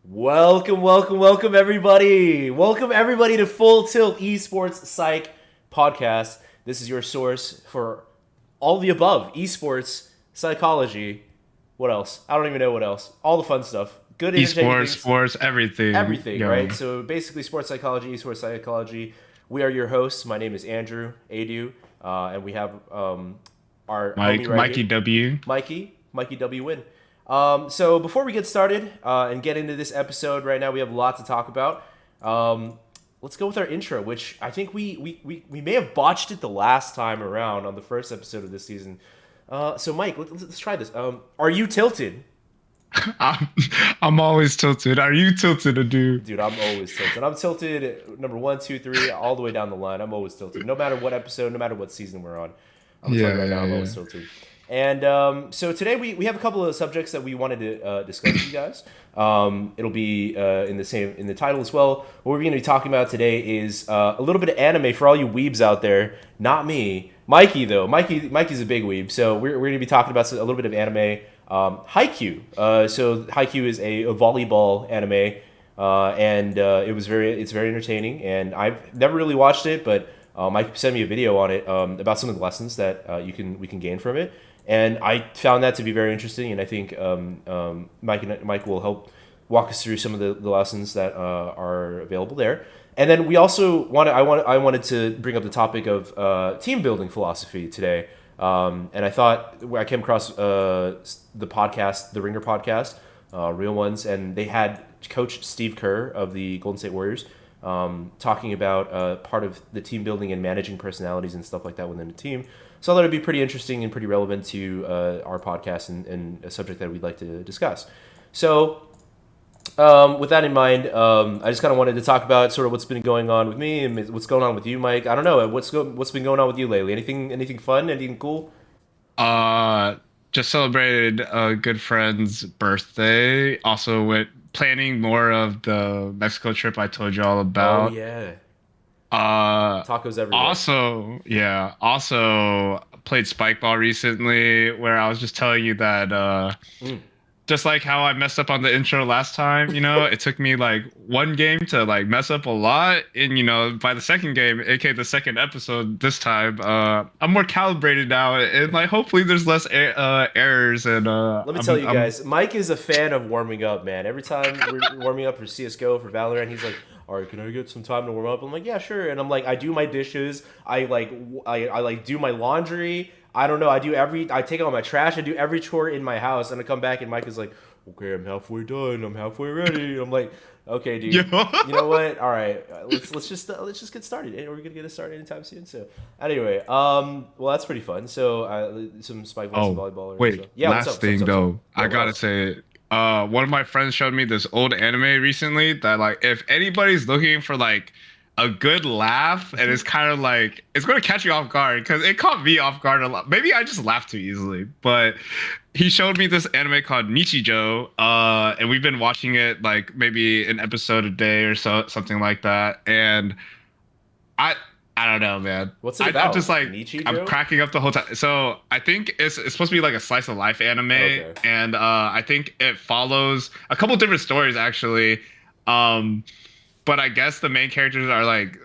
Welcome, everybody. Welcome, everybody, to Full Tilt Esports Psych Podcast. This is your source for all the above esports, psychology. What else? I don't even know what else. All the fun stuff. Good, entertaining Esports, things. sports, everything. Everything, Yo, right? So basically, sports psychology, esports psychology. We are your hosts. My name is Andrew Adu, and we have our homie right Mikey here, W. Mikey W. Win. So before we get started and get into this episode right now, we have a lot to talk about. Let's go with our intro, which I think we may have botched it the last time around on the first episode of this season. So Mike, let's try this. Are you tilted? I'm, I'm always tilted. Are you tilted, dude? Dude, I'm always tilted. I'm tilted number one, two, three, all the way down the line. I'm always tilted. No matter what episode, no matter what season we're on. I'm gonna tell you right now, I'm always tilted. And so today we have a couple of subjects that we wanted to discuss with you guys. It'll be in the title as well. What we're going to be talking about today is a little bit of anime for all you weebs out there. Not me, Mikey though. Mikey's a big weeb, so we're going to be talking about a little bit of anime. Haikyu. So Haikyu is a volleyball anime, and it's very entertaining. And I've never really watched it, but Mike sent me a video on it about some of the lessons that we can gain from it. And I found that to be very interesting, and I think Mike will help walk us through some of the lessons that are available there. And then we also I wanted to bring up the topic of team building philosophy today. And I thought I came across the podcast, the Ringer podcast, Real Ones, and they had Coach Steve Kerr of the Goldenstate Warriors talking about part of the team building and managing personalities and stuff like that within a team. So I thought it'd be pretty interesting and pretty relevant to our podcast and a subject that we'd like to discuss. So with that in mind, I just kind of wanted to talk about sort of what's been going on with me and what's going on with you, Mike. I don't know what's been going on with you lately. Anything fun? Anything cool? Just celebrated a good friend's birthday. Also went planning more of the Mexico trip I told you all Oh about. yeah, tacos everywhere. Also played spike ball recently, where I was just telling you that Mm. just like how I messed up on the intro last time, it took me like one game to like mess up a lot. And, by the second game, aka the second episode this time, I'm more calibrated now. And like, hopefully there's less errors. And Let me tell you guys, Mike is a fan of warming up, man. Every time we're warming up for CsGo, for Valorant, he's like, all right, can I get some time to warm up? I'm like, yeah, sure. And I'm like, I do my dishes. I do my laundry. I don't know. I take out my trash. I do every chore in my house. And I come back and Mike is like, okay, I'm halfway done. I'm halfway ready. I'm like, okay, dude. Yeah. You know what? All right, let's just get started. We're gonna get it started anytime soon. So anyway, well, that's pretty fun. So some spike ball, some volleyball. Wait, so. Yeah, last thing though, Yeah, I gotta say it. One of my friends showed me this old anime recently that like if anybody's looking for like a good laugh and it's kind of like it's going to catch you off guard because it caught me off guard a lot. Maybe I just laughed too easily, but he showed me this anime called Nichijou, and we've been watching it like maybe an episode a day or so, something like that. And I I don't know, man. What's it about? I'm just like Nichijou? I'm cracking up the whole time. So I think it's supposed to be like a slice of life anime, Okay. and I think it follows a couple different stories actually. But I guess the main characters are like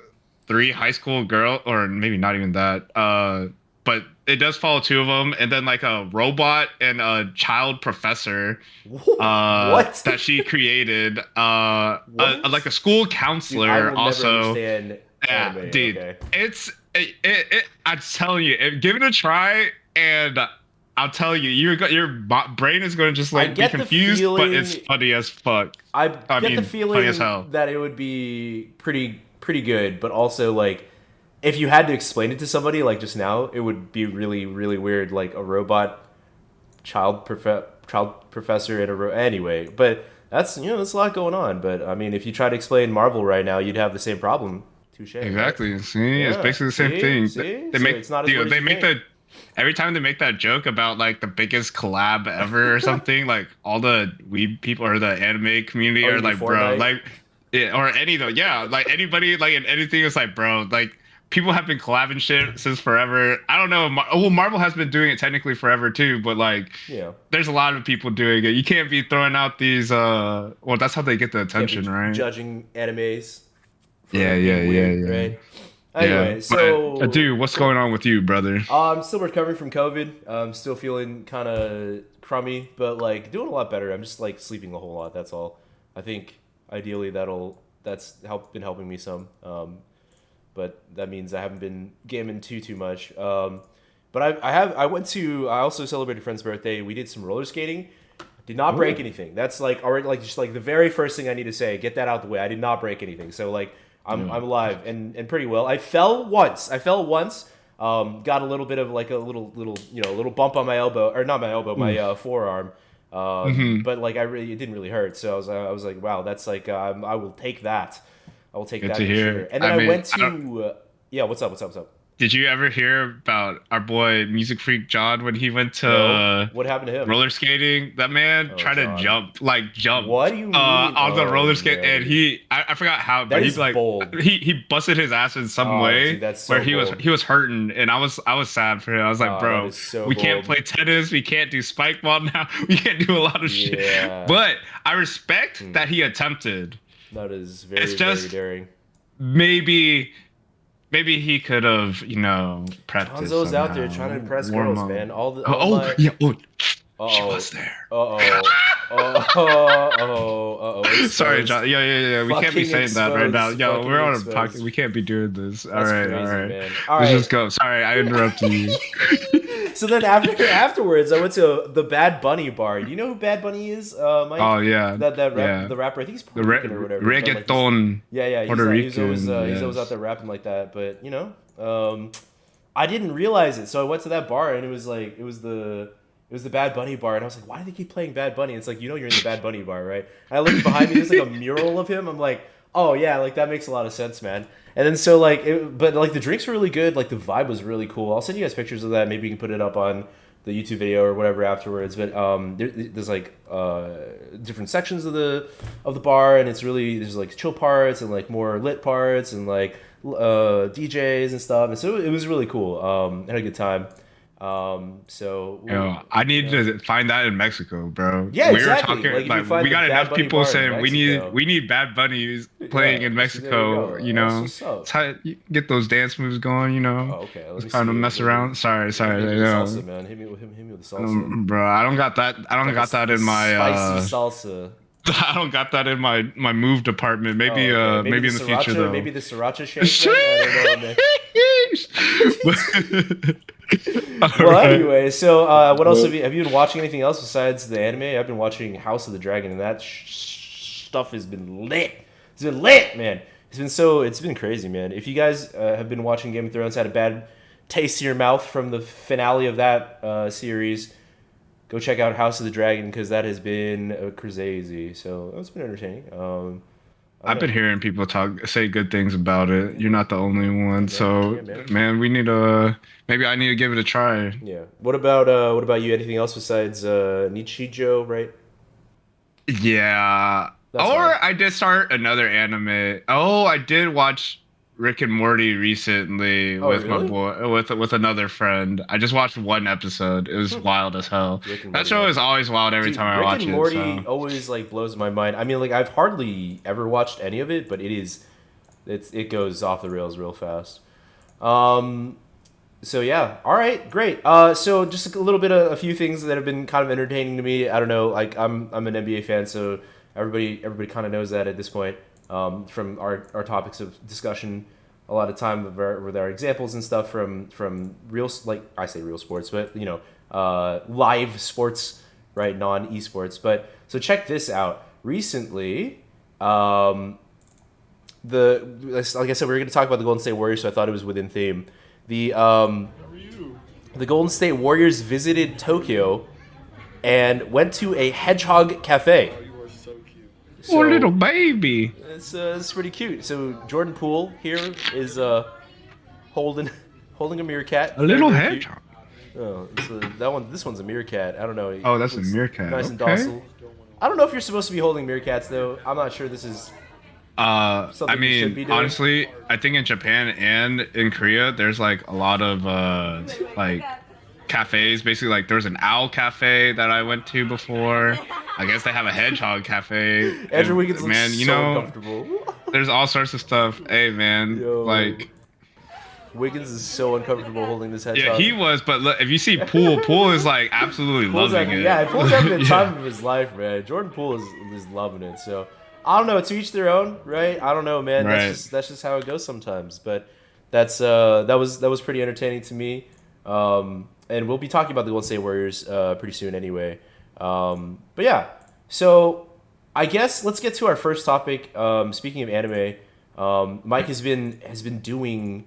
three high school girls, or maybe not even that. But it does follow two of them, and then like a robot and a child professor What? that she created. What? Like a school Dude, I counselor will also. never understand anime. Dude, Okay. I'm telling you, give it a try, and I'll tell you, your brain is going to just I like be get the confused, but feeling- it's funny as fuck. I mean, get the funny feeling as hell. that it would be pretty good, but also like if you had to explain it to somebody like just now, it would be really really weird, like a robot child professor and anyway. But that's there's a lot going on. But I mean, if you try to explain Marvel right now, you'd have the same problem. Touche. Right? Exactly. See, it's Yeah. basically the same thing. See? They So make it's not as weird as they you make think. every time they make that joke about like the biggest collab ever or something, like all the weeb people or the anime community Oh, you are mean like, bro, Fortnite? like, yeah, or any though, yeah, like anybody like in anything is like, bro, like people have been collabing shit since forever. I don't know. Well, Marvel has been doing it technically forever too, but like, Yeah. there's a lot of people doing it. You can't be throwing out these. Well, that's how they get the attention, right? Judging animes for Yeah, being yeah, weird, yeah. right? Yeah, Anyway, but so dude, what's cool. going on with you, brother? I'm still recovering from COVID. I'm still feeling kind of crummy, but like doing a lot better. I'm just like sleeping a whole lot. That's all. I think ideally that's been helping me some. But that means I haven't been gaming too much. But I also celebrated a friend's birthday. We did some roller skating. Did not break anything. That's like already like just like the very first thing I need to say. Get that out the way. I did not break anything. So like I'm alive and pretty well. I fell once. Got a little bit of like a little bump on my elbow, or not my elbow, my forearm. But like it didn't really hurt. So I was like, wow, that's like I will take that. I will take Good that to for hear. sure. And then I I mean, went to yeah. What's up? Did you ever hear about our boy Music Freak John when he went to No? What happened to him? roller skating? That man Oh, tried to John. jump What do you mean? on the Oh, roller skate, man. and I forgot how, That but is he like bold. he busted his ass in some Oh, way dude, that's so where bold. he was hurting, and I was sad for him. I was like, Oh, that bro, is so we can't bold. play tennis, we can't do spike ball now, we can't do a lot of Yeah. shit. But I respect that he attempted. That is very, It's just very daring. maybe he could have, practiced. Hanzo's out there somehow, trying to impress warm girls, up. man. All She Uh-oh. was there. Sorry, Exposed. John. Yeah. We can't be Fucking saying that right now. exposed. Yo, Fucking we're on a exposed. pocket. We can't be doing this. That's all crazy, right. man. All Let's right. just go. Sorry, I interrupted you. So then afterwards, I went to the Bad Bunny bar. Do you know who Bad Bunny is, Mike? Oh yeah. The rapper. I think he's Puerto Rican or whatever. but, like, Reggaeton. yeah. Puerto He's always Rican, out there rapping like that. But I didn't realize it. So I went to that bar and it was the Bad Bunny bar, and I was like, why do they keep playing Bad Bunny? It's like, you're in the Bad Bunny bar, right? And I looked behind me, there's like a mural of him. I'm like, oh yeah, like that makes a lot of sense, man. And then so like, but like the drinks were really good, like the vibe was really cool. I'll send you guys pictures of that. Maybe you can put it up on the YouTube video or whatever afterwards. But there's like different sections of the bar, and there's like chill parts and like more lit parts and like DJs and stuff. And so it was really cool. Had a good time. I need to find that in Mexico, bro. Yeah, we exactly. were talking Like, if you find we the got Bad enough Bunny people bar in saying we Mexico. need Bad Bunnies playing in so there you Mexico. go. That's what's up. It's how you get those dance moves going. Oh, okay. Let me Just kind of see. mess around. Sorry. Hit me with the salsa, man. Hit me with the salsa. Bro, I don't got that. I don't got that in my spicy salsa. I don't got that in my move department. Maybe Oh, okay. maybe in the future though. Maybe the sriracha shake. I don't know, man. Well, anyway, so what else have you been watching? Anything else besides the anime? I've been watching House of the Dragon, and that stuff has been lit. It's been lit, man. It's been crazy, man. If you guys have been watching Game of Thrones, had a bad taste in your mouth from the finale of that series, go check out House of the Dragon, because that has been crazy. So it's been entertaining. I've been hearing people say good things about it. You're not the only one. So, man, we need maybe I need to give it a try. Yeah. What about you? Anything else besides Nichijou, right? Yeah. That's fine. I did start another anime. Oh, I did watch Rick and Morty recently with my boy with another friend. I just watched one episode. It was wild as hell. That show is always wild every time I watch it. Rick and Morty always like blows my mind. I mean, like I've hardly ever watched any of it, but it goes off the rails real fast. So yeah, all right, great. So just a little bit of a few things that have been kind of entertaining to me. I don't know, like I'm an NBA fan, so everybody kind of knows that at this point. From our topics of discussion a lot of time with our examples and stuff from real, like I say real sports, but live sports, right? Non esports. But so check this out. Recently, like I said, we were going to talk about the Golden State Warriors, so I thought it was within theme. The Golden State Warriors visited Tokyo and went to a hedgehog cafe. So, oh, little baby. It's pretty cute. So Jordan Poole here is holding a meerkat. A little hedgehog. Oh, this one's a meerkat. I don't know. Oh, that's a meerkat. Nice and docile. I don't know if you're supposed to be holding meerkats though. I'm not sure this is. I Something you should be mean, doing? honestly, I think in Japan and in Korea, there's like a lot of like cafes. Basically, like there was an owl cafe that I went to before. I guess they have a hedgehog cafe. Andrew And Wiggins looks man, you so know, uncomfortable. there's all sorts of stuff. Hey, man, Yo, like Wiggins is so uncomfortable holding this yeah, hedgehog. he was. But look, if you see Poole is like absolutely Pool's loving having, it. yeah, Pool's having the Yeah. time of his life, man. Jordan Poole is loving it. So I don't know. To each their own, right? I don't know, man. Right. That's just how it goes sometimes. But that was pretty entertaining to me. And we'll be talking about the Golden State Warriors pretty soon, anyway. But yeah, so I guess let's get to our first topic. Speaking of anime, Mike has been doing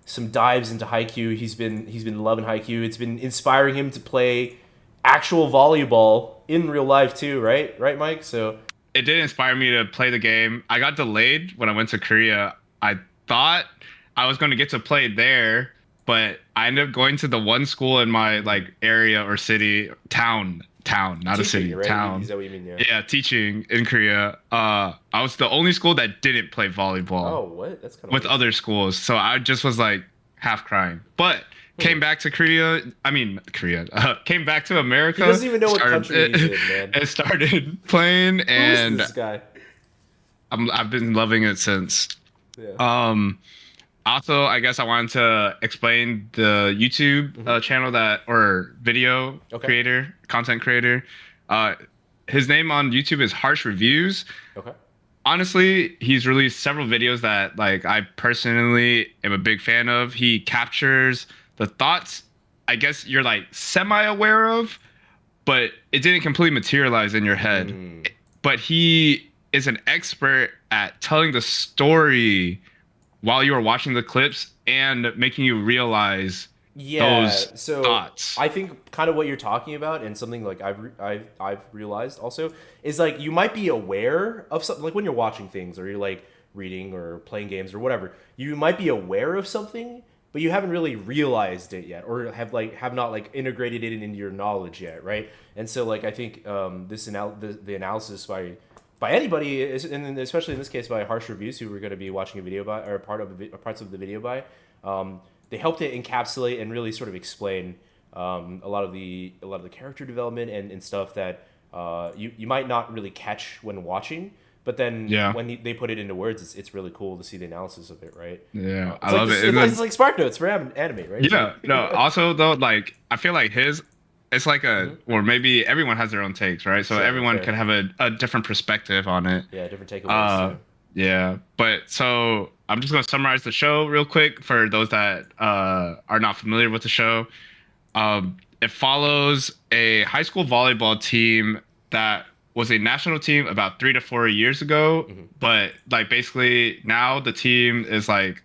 some dives into Haikyu. He's been loving Haikyu. It's been inspiring him to play actual volleyball in real life too, right? Right, Mike? So It did inspire me to play the game. I got delayed when I went to Korea. I thought I was going to get to play there, but I ended up going to the one school in my like area or city, town, not a teaching, city, right? town. Is that what you mean? Yeah. Yeah, teaching in Korea. I was the only school that didn't play volleyball Oh, what? That's kind of with other schools. So I just was like half crying. But came back to Korea. I mean, Korea. Came back to America. He doesn't even know what country he's in, man. And started playing, Who and is this guy? I've been loving it since. Yeah. Also, I guess I wanted to explain the YouTube channel or video content creator. His name on YouTube is Harsh Reviews. Okay. Honestly, he's released several videos that like I personally am a big fan of. He captures the thoughts I guess you're like semi-aware of, but it didn't completely materialize in your head. But he is an expert at telling the story while you are watching the clips and making you realize those thoughts. I think kind of what you're talking about, and something like I've realized also, is like you might be aware of something, like when you're watching things or you're like reading or playing games or whatever, you might be aware of something, but you haven't really realized it yet, or have not like integrated it into your knowledge yet, right? And so like I think the analysis by anybody, and especially in this case by Harsh Reviews, who we're going to be watching a video by, or parts of the video by, they helped to encapsulate and really sort of explain a lot of the character development and stuff that you might not really catch when watching, but then when they put it into words, it's really cool to see the analysis of it, right? Yeah, I like love it. It's like Spark Notes for anime, right? Yeah, no. Also, though, like I feel like it's like or maybe everyone has their own takes, right? So everyone could have a different perspective on it. Yeah, different takeaways. Yeah, but so I'm just gonna summarize the show real quick for those that are not familiar with the show. It follows a high school volleyball team that was a national team about 3 to 4 years ago, but like basically now the team is like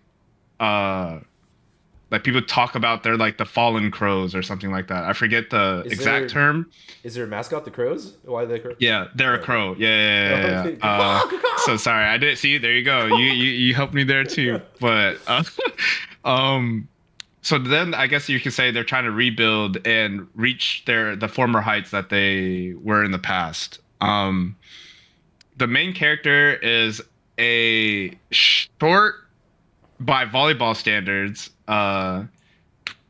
people talk about they're like the Fallen Crows or something like that. I forget the exact term. Is there a mascot, the Crows? Why are they crows? Yeah, they're a crow. Yeah. So sorry, I didn't see. There you go. You helped me there too. But so then I guess you could say they're trying to rebuild and reach the former heights that they were in the past. The main character is a short, by volleyball standards,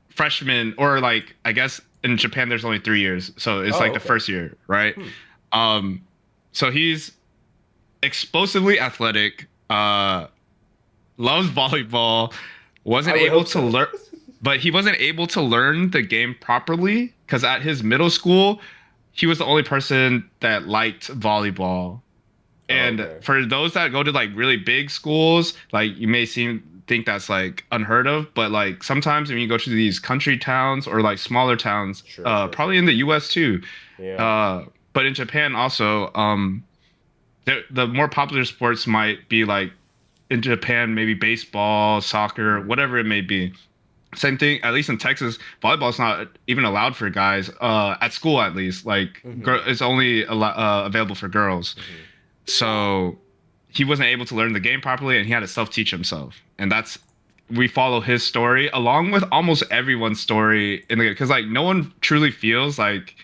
freshman, or like I guess in Japan there's only 3 years, so it's the first year, right? So he's explosively athletic, loves volleyball, wasn't able to learn, but he wasn't able to learn the game properly because at his middle school he was the only person that liked volleyball. And for those that go to like really big schools, like you may think that's like unheard of, but like sometimes when you go to these country towns or like smaller towns, probably in the US too, but in Japan also, the more popular sports might be like in Japan, maybe baseball, soccer, whatever it may be. Same thing, at least in Texas, volleyball's not even allowed for guys, at school at least. Like it's only available for girls. So he wasn't able to learn the game properly, and he had to self-teach himself. And we follow his story along with almost everyone's story in the game, because like no one truly feels like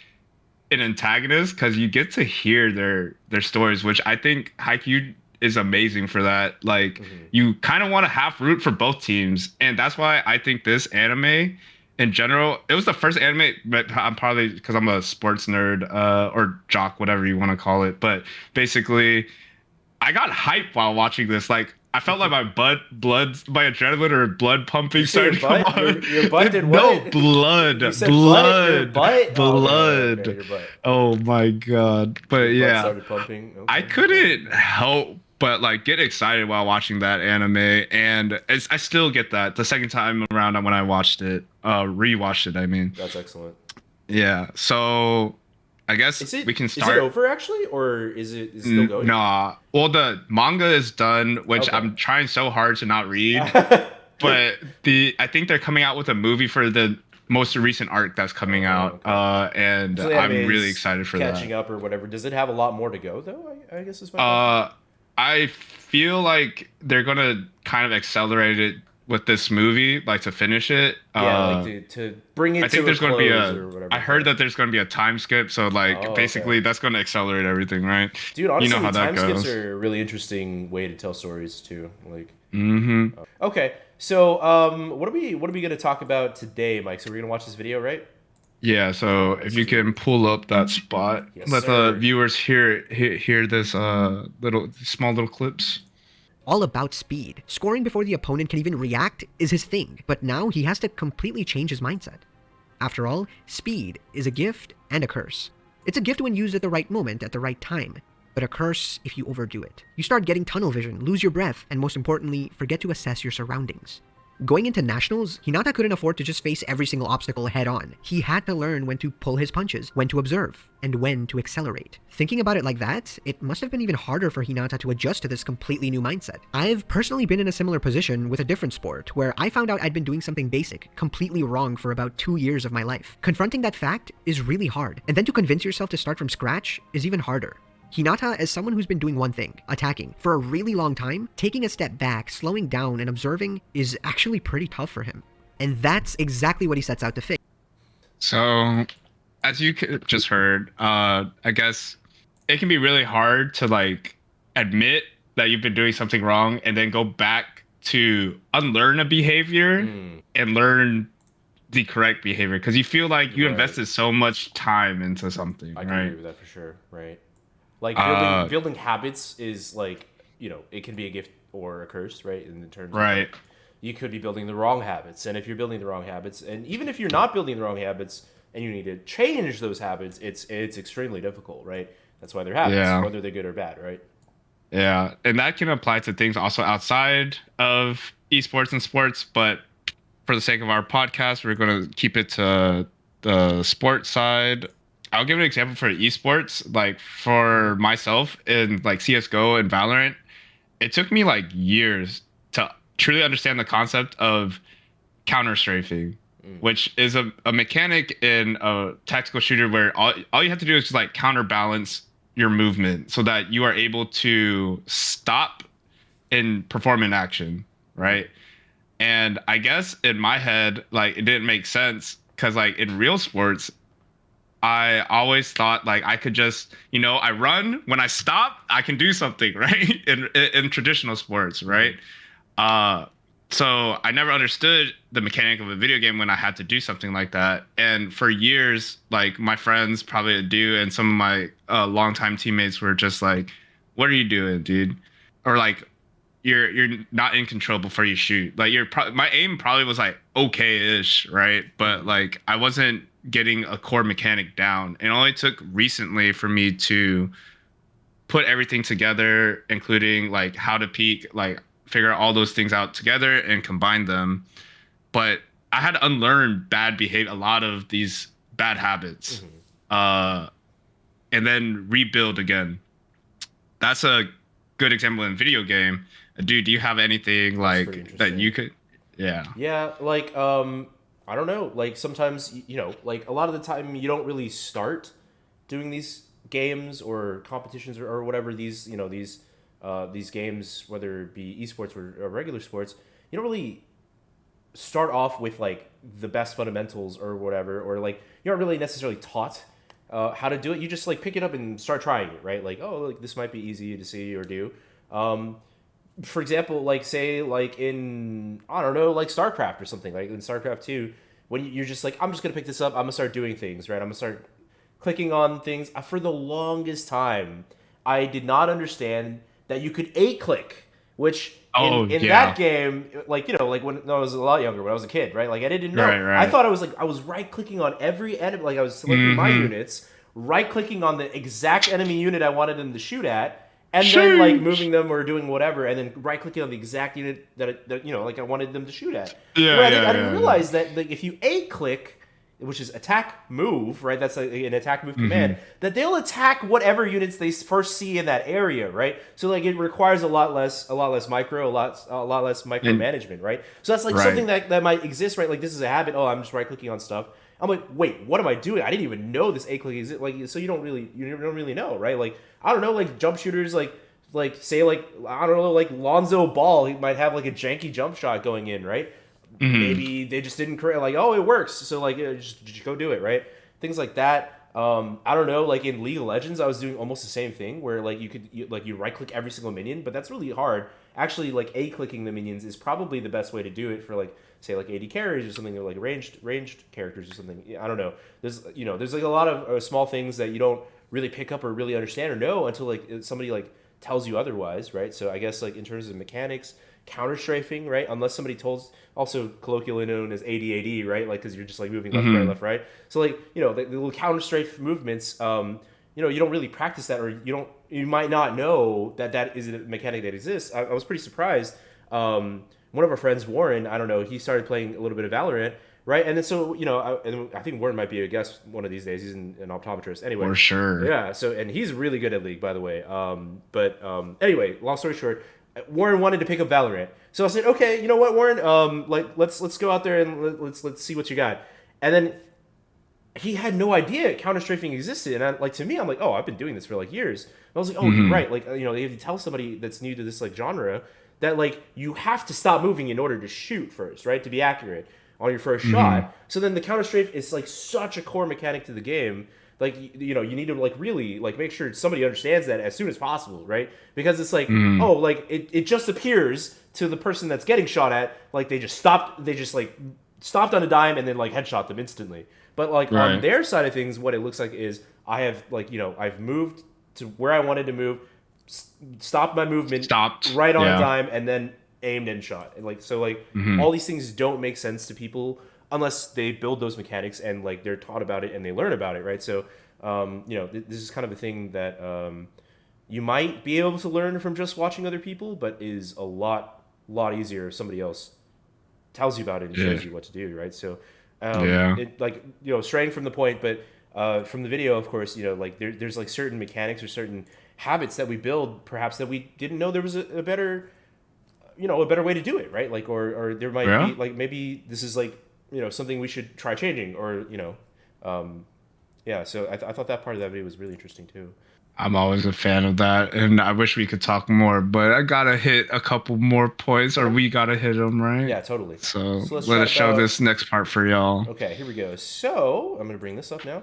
an antagonist because you get to hear their stories, which I think Haikyu is amazing for that. Like Mm-hmm. you kind of want to half root for both teams, and that's why I think this anime in general, it was the first anime, but I'm probably because I'm a sports nerd or jock, whatever you want to call it. But basically, I got hyped while watching this. Like I felt like my adrenaline or blood You pumping say your started to come butt? on. Your butt did No, what? You blood, said butt? Your blood, butt? Oh, okay, blood. your butt. Oh my god. But Your butt yeah, started pumping. I Okay. couldn't help but like get excited while watching that anime, and I still get that the second time around when I watched it, rewatched it. I mean, That's excellent. yeah. So I guess Is it we can is it start. over actually, or is it still going? Nah. Well, the manga is done, which Okay. I'm trying so hard to not read. But I think they're coming out with a movie for the most recent arc that's coming out, Okay. and So the anime I'm really is excited for catching that. up or whatever. Does it have a lot more to go though? I guess is my question. Uh, I feel like they're gonna kind of accelerate it with this movie, like to finish it. Yeah, like to bring it I think to a there's gonna be close a. or whatever. I heard that there's gonna be a time skip, so like Oh, okay. basically that's gonna accelerate everything, right? Dude, You know honestly, how that time skips goes. are a really interesting way to tell stories too. Like, Mm-hmm. okay, so what are we gonna talk about today, Mike? So we're gonna watch this video, right? Yeah, so if Let's you do it. can pull up that spot, Yes, let the sir. viewers hear this little small little clips. All about speed. Scoring before the opponent can even react is his thing, but now he has to completely change his mindset. After all, speed is a gift and a curse. It's a gift when used at the right moment, at the right time, but a curse if you overdo it. You start getting tunnel vision, lose your breath, and most importantly, forget to assess your surroundings. Going into nationals, Hinata couldn't afford to just face every single obstacle head on. He had to learn when to pull his punches, when to observe, and when to accelerate. Thinking about it like that, it must have been even harder for Hinata to adjust to this completely new mindset. I've personally been in a similar position with a different sport, where I found out I'd been doing something basic, completely wrong for about 2 years of my life. Confronting that fact is really hard, and then to convince yourself to start from scratch is even harder. Hinata, as someone who's been doing one thing, attacking, for a really long time, taking a step back, slowing down, and observing is actually pretty tough for him. And that's exactly what he sets out to fix. So, as you just heard, I guess it can be really hard to like admit that you've been doing something wrong and then go back to unlearn a behavior and learn the correct behavior because you feel like you Right. invested so much time into something, I can right? agree with that for sure. Right. Like Uh, building habits is like, it can be a gift or a curse, right? In terms of right. like, you could be building the wrong habits, and if you're building the wrong habits, and even if you're not building the wrong habits, and you need to change those habits, it's extremely difficult, right? That's why they're habits, Yeah. whether they're good or bad, right? Yeah, and that can apply to things also outside of esports and sports, but for the sake of our podcast, we're going to keep it to the sports side. I'll give an example for esports. Like for myself in like CsGo and Valorant, it took me like years to truly understand the concept of counter strafing, which is a mechanic in a tactical shooter where all you have to do is just like counterbalance your movement so that you are able to stop and perform an action, right? And I guess in my head, like it didn't make sense because like in real sports, I always thought like I could just, I run when I stop, I can do something, right? In traditional sports, right? Uh, so I never understood the mechanic of a video game when I had to do something like that. And for years, like my friends probably do, and some of my longtime teammates were just like, "What are you doing, dude?" Or like, "You're not in control before you shoot." Like my aim probably was like okay-ish, right? But like I wasn't getting a core mechanic down. It only took recently for me to put everything together, including like how to peak, like figure all those things out together and combine them. But I had to unlearn bad behavior, a lot of these bad habits, uh, and then rebuild again. That's a good example in video game. Dude, do you have anything That's pretty like that interesting. you could? Yeah. Yeah, like I don't know. Like sometimes like a lot of the time you don't really start doing these games or competitions or whatever these games, whether it be esports or regular sports. You don't really start off with like the best fundamentals or whatever, or like you're not really necessarily taught how to do it. You just like pick it up and start trying it, right? Like, oh, like this might be easy to see or do. For example, like say like in I don't know, like StarCraft or something, like in StarCraft 2, when you're just like, I'm just gonna pick this up, I'm gonna start doing things, right? I'm gonna start clicking on things. For the longest time, I did not understand that you could 8-click, which in that game, like, you know, like when I was a lot younger, when I was a kid, right? Like I didn't know. Right. I thought I was right clicking on every enemy, like I was selecting my units, right clicking on the exact enemy unit I wanted them to shoot at, and then like moving them or doing whatever, and then right clicking on the exact unit that you know, like I wanted them to shoot at. I didn't realize that like if you 8-click, which is attack move, right? That's like an attack move command, that they'll attack whatever units they first see in that area, right? So like it requires a lot less micro, a lot less micromanagement, right? So that's like something that might exist, right? Like this is a habit. Oh, I'm just right clicking on stuff. I'm like, wait, what am I doing? I didn't even know this 8-click exists. Like, so you don't really know, right? Like, I don't know, like jump shooters, like say like I don't know, like Lonzo Ball, he might have like a janky jump shot going in, right? Maybe they just didn't create, like, oh, it works, so like just go do it, right? Things like that. I don't know, like in League of Legends, I was doing almost the same thing where like you right click every single minion, but that's really hard. Actually, like clicking the minions is probably the best way to do it for like say like AD carries or something, or like ranged characters or something. I don't know. There's like a lot of small things that you don't really pick up or really understand or know until like somebody like tells you otherwise, right? So I guess like in terms of mechanics, counter strafing, right? Unless somebody also colloquially known as AD, right? Like because you're just like moving left, right. So like the little counter strafe movements, you don't really practice that, or you might not know that is a mechanic that exists. I was pretty surprised. One of our friends, Warren, I don't know, he started playing a little bit of Valorant, right? And then so I think Warren might be a guest one of these days. He's an optometrist, anyway. For sure. Yeah. So and he's really good at League, by the way. Anyway, long story short, Warren wanted to pick up Valorant, so I said, okay, you know what, Warren, let's go out there and let's see what you got. And then he had no idea counter strafing existed, and to me, I'm like, oh, I've been doing this for like years. And I was like, oh, you're right. Like you have to tell somebody that's new to this like genre that like you have to stop moving in order to shoot first, right? To be accurate on your first shot. So then the counter strafe is like such a core mechanic to the game. Like you need to like really like make sure somebody understands that as soon as possible, right? Because it's like oh, like it just appears to the person that's getting shot at, like they just stopped on a dime and then like headshot them instantly. But like on their side of things, what it looks like is I have I've moved to where I wanted to move, stopped my movement, right on a dime, and then aimed and shot. And like so like all these things don't make sense to people unless they build those mechanics and like they're taught about it and they learn about it, right? So this is kind of a thing that you might be able to learn from just watching other people, but is a lot easier if somebody else tells you about it and shows you what to do, right? So straying from the point, but from the video, of course, like there's like certain mechanics or certain habits that we build perhaps that we didn't know there was a better way to do it, right? Like or there might be like maybe this is like something we should try changing, or so I thought that part of that video was really interesting too. I'm always a fan of that, and I wish we could talk more, but I gotta hit a couple more points, or we gotta hit them, right? Yeah, totally. So let us show this next part for y'all. Okay, here we go. So I'm gonna bring this up now.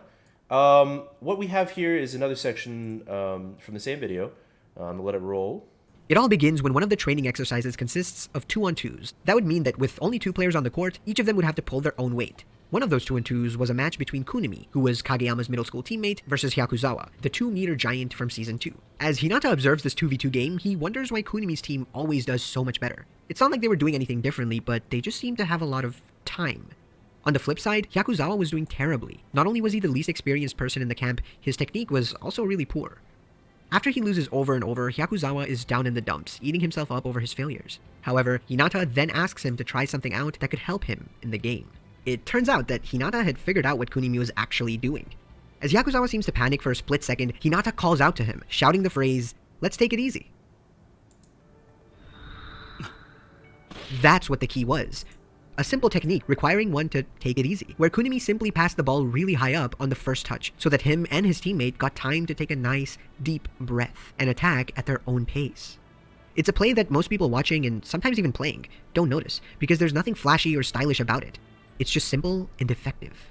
What we have here is another section from the same video. To let it roll. It all begins when one of the training exercises consists of 2-on-2s. That would mean that with only 2 players on the court, each of them would have to pull their own weight. One of those 2-on-2s was a match between Kunimi, who was Kageyama's middle school teammate, versus Hyakuzawa, the 2-meter giant from Season 2. As Hinata observes this 2v2 game, he wonders why Kunimi's team always does so much better. It's not like they were doing anything differently, but they just seem to have a lot of time. On the flip side, Hyakuzawa was doing terribly. Not only was he the least experienced person in the camp, his technique was also really poor. After he loses over and over, Hyakuzawa is down in the dumps, eating himself up over his failures. However, Hinata then asks him to try something out that could help him in the game. It turns out that Hinata had figured out what Kunimi was actually doing. As Hyakuzawa seems to panic for a split second, Hinata calls out to him, shouting the phrase, "Let's take it easy." That's what the key was. A simple technique requiring one to take it easy, where Kunimi simply passed the ball really high up on the first touch, so that him and his teammate got time to take a nice, deep breath and attack at their own pace. It's a play that most people watching, and sometimes even playing, don't notice, because there's nothing flashy or stylish about it. It's just simple and effective.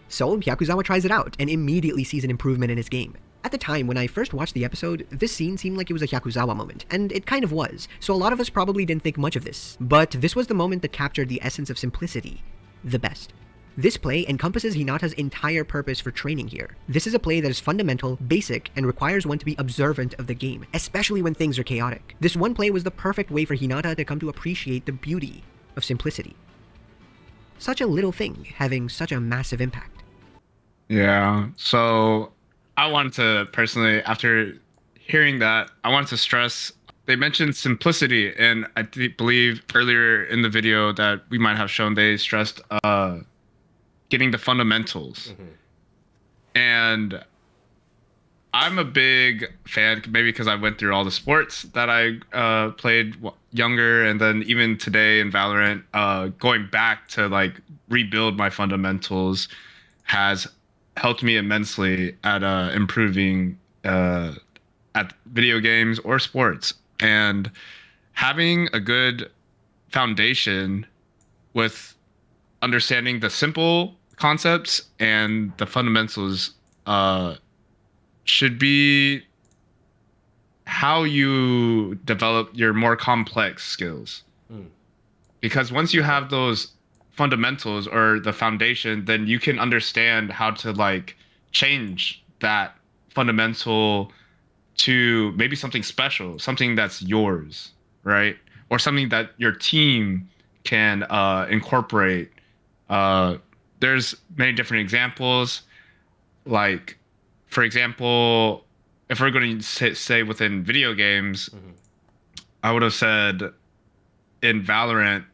So, Hyakuzawa tries it out, and immediately sees an improvement in his game. At the time, when I first watched the episode, this scene seemed like it was a Hyakuzawa moment, and it kind of was, so a lot of us probably didn't think much of this. But this was the moment that captured the essence of simplicity the best. This play encompasses Hinata's entire purpose for training here. This is a play that is fundamental, basic, and requires one to be observant of the game, especially when things are chaotic. This one play was the perfect way for Hinata to come to appreciate the beauty of simplicity. Such a little thing having such a massive impact. Yeah, so I wanted to personally, after hearing that, I wanted to stress, they mentioned simplicity, and I believe earlier in the video that we might have shown, they stressed getting the fundamentals. And I'm a big fan, maybe because I went through all the sports that I played younger, and then even today in Valorant, going back to like rebuild my fundamentals has helped me immensely at improving at video games or sports. And having a good foundation with understanding the simple concepts and the fundamentals should be how you develop your more complex skills. Because once you have those fundamentals or the foundation, then you can understand how to like change that fundamental to maybe something special, something that's yours, right? Or something that your team can incorporate. There's many different examples. Like, for example, if we're going to say within video games, I would have said in Valorant,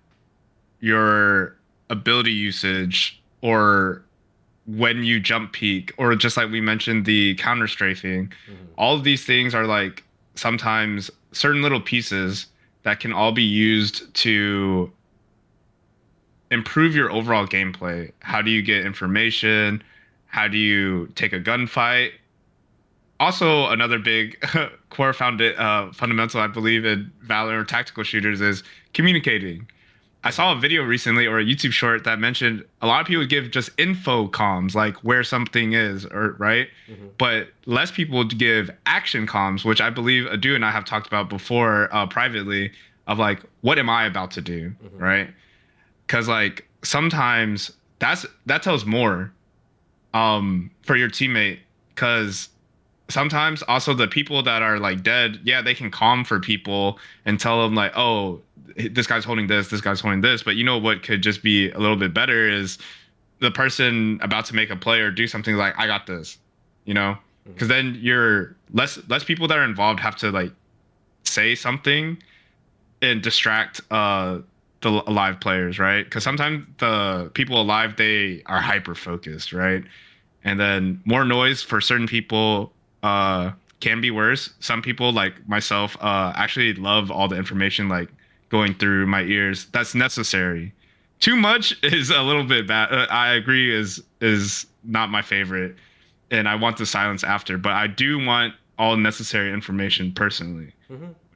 your ability usage, or when you jump peek, or just like we mentioned, the counter strafing, all of these things are like sometimes certain little pieces that can all be used to improve your overall gameplay. How do you get information? How do you take a gunfight? Also, another big core fundamental, I believe, in Valorant or tactical shooters is communicating. I saw a video recently, or a YouTube short, that mentioned a lot of people give just info comms, like where something is, or right? But less people give action comms, which I believe Adu and I have talked about before privately, of like, what am I about to do, right? Because like sometimes that tells more for your teammate, because sometimes also the people that are like dead, yeah, they can calm for people and tell them like, oh, this guy's holding this guy's holding this. But you know what could just be a little bit better is the person about to make a play or do something like, I got this, you know? Because then you're less people that are involved have to like say something and distract the alive players, right? Because sometimes the people alive, they are hyper focused, right? And then more noise for certain people can be worse. Some people like myself actually love all the information like going through my ears. That's necessary. Too much is a little bit bad. I agree is not my favorite, and I want the silence after. But I do want all necessary information personally.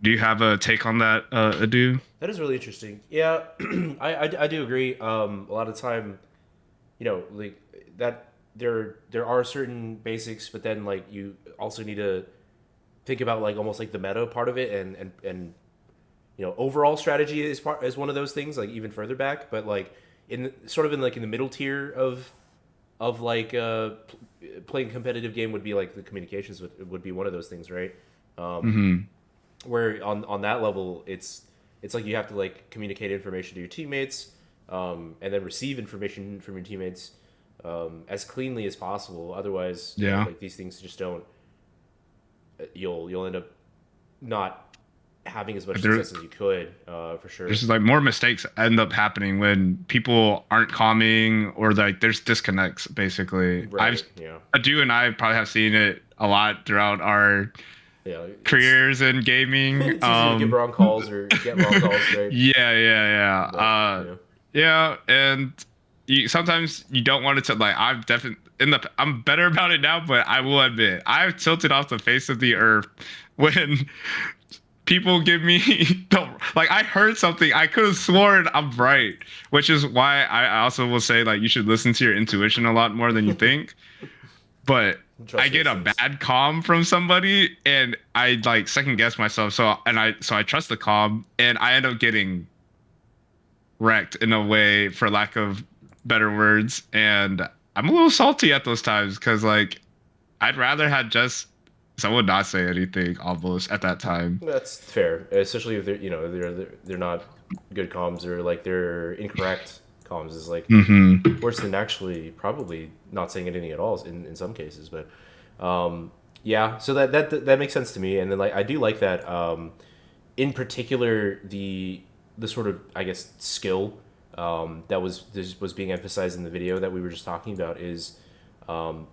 Do you have a take on that, Adu? That is really interesting. Yeah, I do agree. A lot of time, you know, like that there are certain basics, but then like you also need to think about like almost like the meta part of it, and you know, overall strategy is one of those things, like even further back. But like in the middle tier of like playing competitive game would be like the communications would be one of those things, right? Where on that level, it's like you have to like communicate information to your teammates, and then receive information from your teammates as cleanly as possible. Otherwise, you know, like these things just don't. You'll end up not having as much success as you could, for sure. There's like more mistakes end up happening when people aren't calming, or like there's disconnects basically. Right. Adu and I probably have seen it a lot throughout our careers in gaming. It's easy to give wrong calls or get wrong calls, right? Yeah, and sometimes you don't want it to like. I'm better about it now, but I will admit I've tilted off the face of the earth when people give me like, I heard something, I could have sworn I'm right, which is why I also will say like you should listen to your intuition a lot more than you think. But I get a bad comm from somebody and I like second guess myself. So I trust the comm and I end up getting wrecked in a way, for lack of better words. And I'm a little salty at those times because like I'd rather have just someone not say anything almost at that time. That's fair, especially if they're not good comms, or like they're incorrect comms is like worse than actually probably not saying anything at all in some cases. But yeah, so that makes sense to me. And then like I do like that in particular the sort of, I guess, skill that was being emphasized in the video that we were just talking about is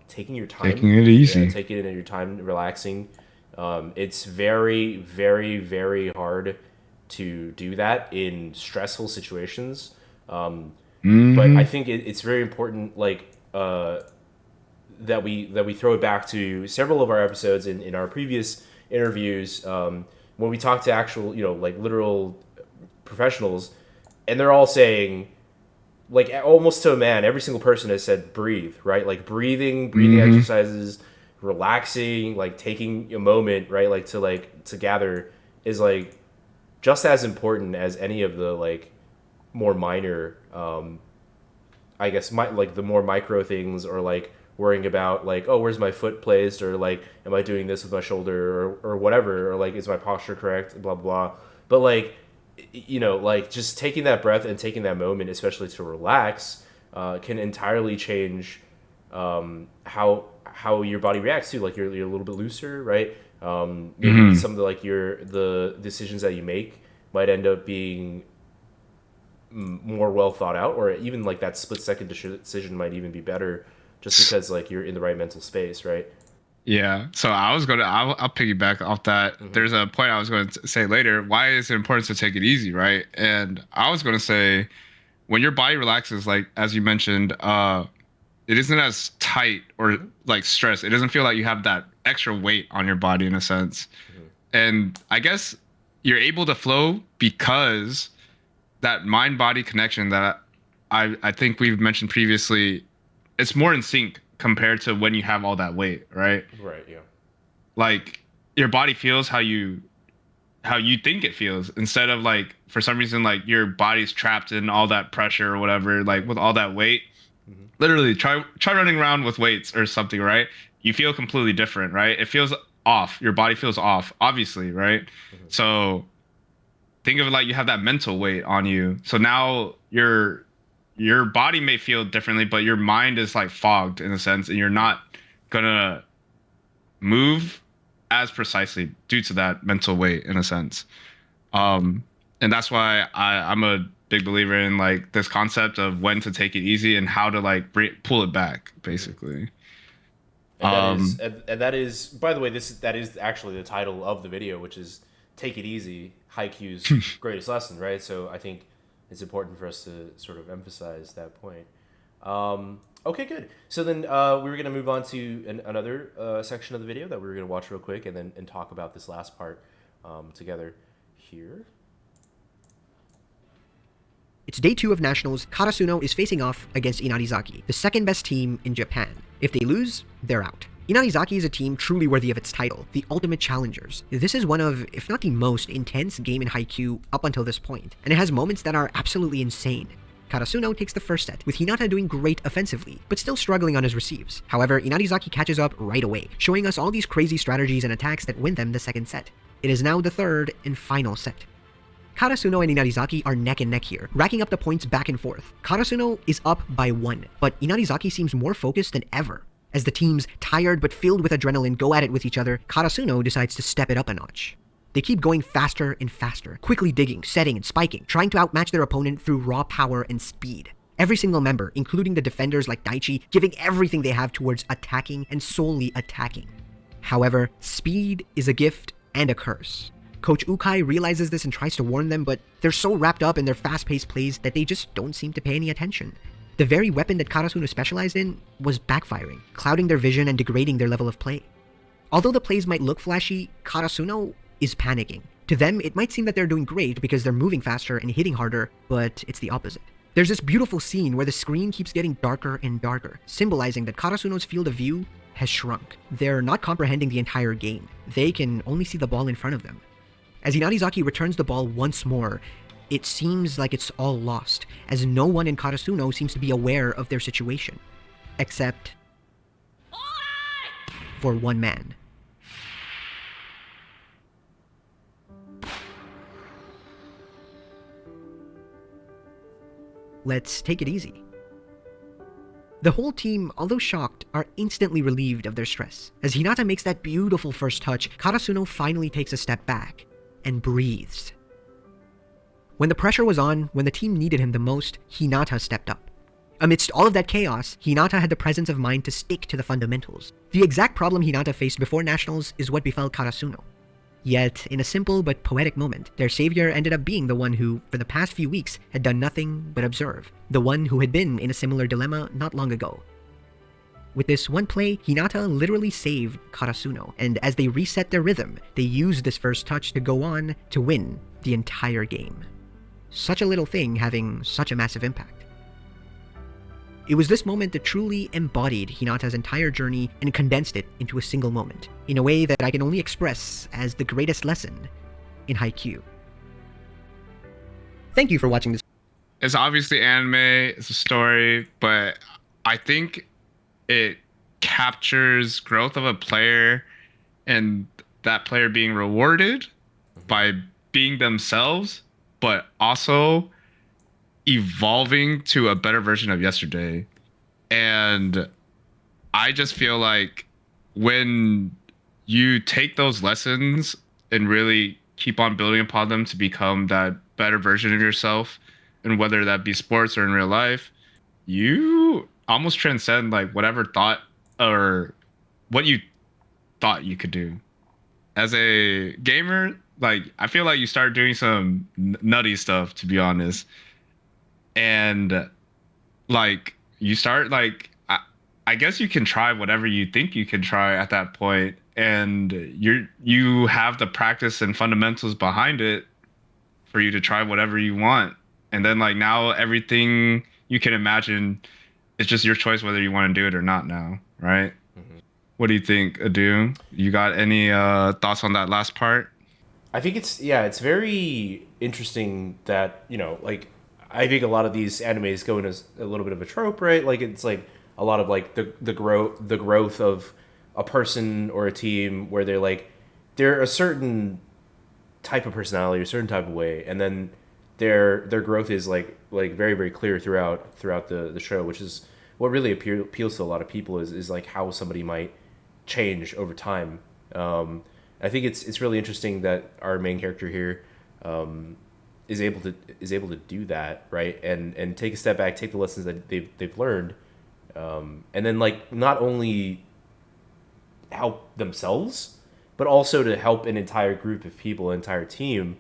taking your time, taking it easy, taking it in your time, relaxing. It's very, very, very hard to do that in stressful situations. But I think it's very important, like that we throw it back to several of our episodes in our previous interviews when we talk to actual, like literal professionals, and they're all saying, like almost to a man, every single person has said breathe, right? Like breathing exercises, relaxing, like taking a moment, right? Like to gather is like just as important as any of the like more minor, I guess, like the more micro things, or like worrying about like, oh, where's my foot placed, or like, am I doing this with my shoulder, or whatever, or like, is my posture correct, blah, blah, blah. But like, like just taking that breath and taking that moment, especially to relax, can entirely change how your body reacts to, like you're a little bit looser, right? Maybe some of the decisions that you make might end up being more well thought out, or even like that split second decision might even be better, just because like you're in the right mental space, right? Yeah. So I'll piggyback off that. There's a point I was going to say later. Why is it important to take it easy, right? And I was going to say, when your body relaxes, like as you mentioned, it isn't as tight or like stressed. It doesn't feel like you have that extra weight on your body in a sense. And I guess you're able to flow because that mind-body connection that I think we've mentioned previously, it's more in sync compared to when you have all that weight, right? Right, yeah. Like your body feels how you think it feels, instead of like for some reason like your body's trapped in all that pressure or whatever, like with all that weight. Literally try running around with weights or something, right? You feel completely different, right? It feels off. Your body feels off, obviously, right? So think of it like you have that mental weight on you. So now your body may feel differently, but your mind is like fogged in a sense, and you're not gonna move as precisely due to that mental weight in a sense. And that's why I'm a big believer in like this concept of when to take it easy and how to like pull it back, basically. And that is, by the way, that is actually the title of the video, which is "Take It Easy," Haikyu's greatest lesson, right? So I think it's important for us to sort of emphasize that point. Okay, good. So then we were going to move on to another section of the video that we were going to watch real quick, and talk about this last part together here. It's day 2 of Nationals. Karasuno is facing off against Inarizaki, the second best team in Japan. If they lose, they're out. Inarizaki is a team truly worthy of its title, the ultimate challengers. This is one of, if not the most intense game in Haikyu up until this point, and it has moments that are absolutely insane. Karasuno takes the first set, with Hinata doing great offensively, but still struggling on his receives. However, Inarizaki catches up right away, showing us all these crazy strategies and attacks that win them the second set. It is now the third and final set. Karasuno and Inarizaki are neck and neck here, racking up the points back and forth. Karasuno is up by 1, but Inarizaki seems more focused than ever. As the teams, tired but filled with adrenaline, go at it with each other, Karasuno decides to step it up a notch. They keep going faster and faster, quickly digging, setting, and spiking, trying to outmatch their opponent through raw power and speed. Every single member, including the defenders like Daichi, giving everything they have towards attacking and solely attacking. However, speed is a gift and a curse. Coach Ukai realizes this and tries to warn them, but they're so wrapped up in their fast-paced plays that they just don't seem to pay any attention. The very weapon that Karasuno specialized in was backfiring, clouding their vision and degrading their level of play. Although the plays might look flashy, Karasuno is panicking. To them, it might seem that they're doing great because they're moving faster and hitting harder, but it's the opposite. There's this beautiful scene where the screen keeps getting darker and darker, symbolizing that Karasuno's field of view has shrunk. They're not comprehending the entire game. They can only see the ball in front of them. As Inarizaki returns the ball once more, it seems like it's all lost, as no one in Karasuno seems to be aware of their situation. Except for one man. Let's take it easy. The whole team, although shocked, are instantly relieved of their stress. As Hinata makes that beautiful first touch, Karasuno finally takes a step back and breathes. When the pressure was on, when the team needed him the most, Hinata stepped up. Amidst all of that chaos, Hinata had the presence of mind to stick to the fundamentals. The exact problem Hinata faced before Nationals is what befell Karasuno. Yet, in a simple but poetic moment, their savior ended up being the one who, for the past few weeks, had done nothing but observe. The one who had been in a similar dilemma not long ago. With this one play, Hinata literally saved Karasuno, and as they reset their rhythm, they used this first touch to go on to win the entire game. Such a little thing having such a massive impact. It was this moment that truly embodied Hinata's entire journey and condensed it into a single moment, in a way that I can only express as the greatest lesson in Haikyu. Thank you for watching this. It's obviously anime, it's a story, but I think it captures growth of a player and that player being rewarded by being themselves, but also evolving to a better version of yesterday. And I just feel like when you take those lessons and really keep on building upon them to become that better version of yourself, and whether that be sports or in real life, you almost transcend like whatever thought or what you thought you could do. As a gamer, like I feel like you start doing some nutty stuff, to be honest. And like you start like I guess you can try whatever you think you can try at that point, and you have the practice and fundamentals behind it for you to try whatever you want. And then like now everything you can imagine, it's just your choice whether you want to do it or not now, right? Mm-hmm. What do you think, Adu? You got any thoughts on that last part? I think it's very interesting that, you know, like I think a lot of these animes go into a little bit of a trope, right? Like it's like a lot of like the growth of a person or a team where they're a certain type of personality, a certain type of way, and then their growth is like very, very clear throughout the show, which is what really appeals to a lot of people is like how somebody might change over time. I think it's really interesting that our main character here is able to do that, right? And take a step back, take the lessons that they've learned, and then like not only help themselves, but also to help an entire group of people, an entire team.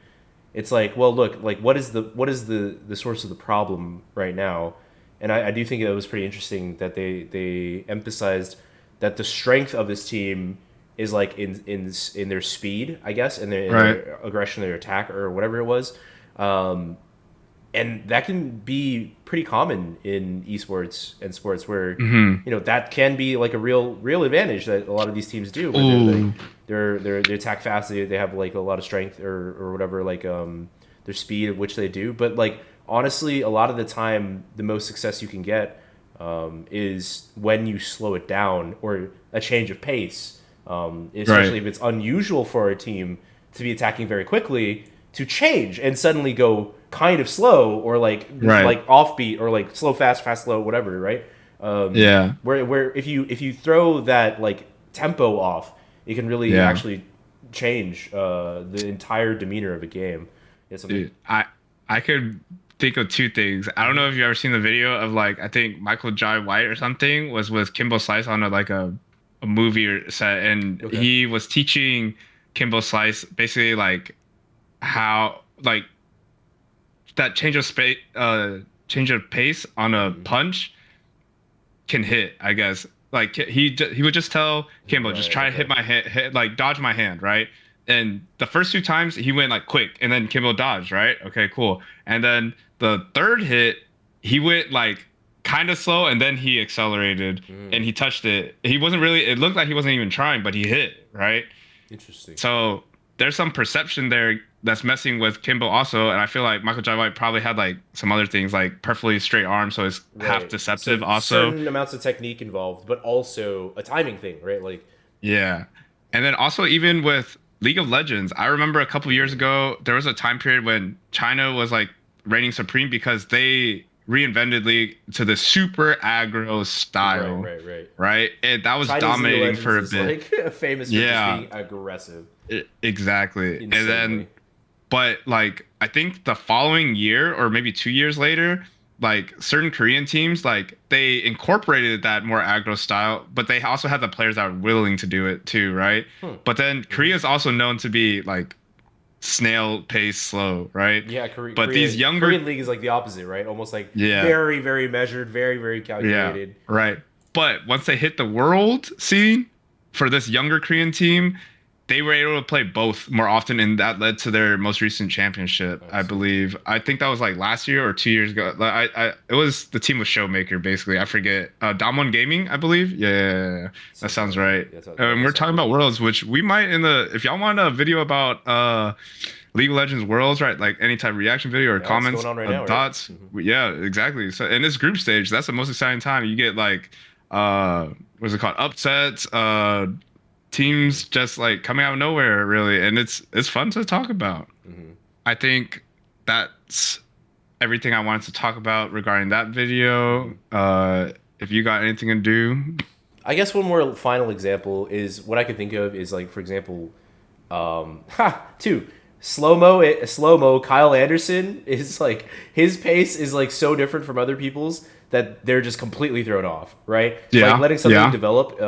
It's like, well, look, like what is the source of the problem right now? And I do think it was pretty interesting that they emphasized that the strength of this team is like in their speed, I guess, and their aggression, their attack, or whatever it was. And that can be pretty common in esports and sports where, you know, that can be like a real advantage that a lot of these teams do. Where they attack fast, they have like a lot of strength or whatever, like their speed of which they do. But like honestly, a lot of the time, the most success you can get is when you slow it down or a change of pace, especially if it's unusual for a team to be attacking very quickly, to change and suddenly go kind of slow or like offbeat or like slow fast slow, whatever, right? Where if you throw that like tempo off, it can really actually change the entire demeanor of a game. Dude, I could think of two things. I don't know if you've ever seen the video of like I think Michael Jai White or something was with Kimbo Slice on a movie set, and he was teaching Kimbo Slice basically like how like that change of pace on a punch can hit, I guess. Like he would just tell Kimbo, just try to hit my hand, like dodge my hand, right? And the first two times he went like quick, and then Kimbo dodged, right? Okay, cool. And then the third hit, he went like kind of slow, and then he accelerated and he touched it. He wasn't really. It looked like he wasn't even trying, but he hit, right. Interesting. So there's some perception there that's messing with Kimbo also, and I feel like Michael Jai White probably had like some other things like perfectly straight arm, so it's half deceptive so also. Certain amounts of technique involved, but also a timing thing, right? Like Yeah, and then also even with League of Legends, I remember a couple years ago there was a time period when China was like reigning supreme because they reinvented League to the super aggro style. Right. And that was Chinese dominating for a is bit. like famous for just being aggressive. Exactly. Insanely. And then, but like, I think the following year or maybe 2 years later, like certain Korean teams, like they incorporated that more aggro style, but they also had the players that were willing to do it too, right? But then Korea is also known to be like snail pace slow, right? Yeah, these younger Korean League is like the opposite, right? Almost like very, very measured, very, very calculated. Yeah, right. But once they hit the world scene for this younger Korean team, they were able to play both more often, and that led to their most recent championship, I believe. I think that was like last year or 2 years ago. It was the team with Showmaker, basically. I forget. Damwon Gaming, I believe. Yeah, that sounds right. And we're talking about Worlds, which we might if y'all want a video about League of Legends Worlds, right? Like any type of reaction video or comments, going on right now, thoughts. Right? Yeah, exactly. So in this group stage, that's the most exciting time. You get like what's it called? Upsets, teams just like coming out of nowhere, really, and it's fun to talk about. I think that's everything I wanted to talk about regarding that video. If you got anything to do, I guess one more final example is what I could think of is like, for example, slow mo. Kyle Anderson is like his pace is like so different from other people's that they're just completely thrown off, right? Yeah, like letting something develop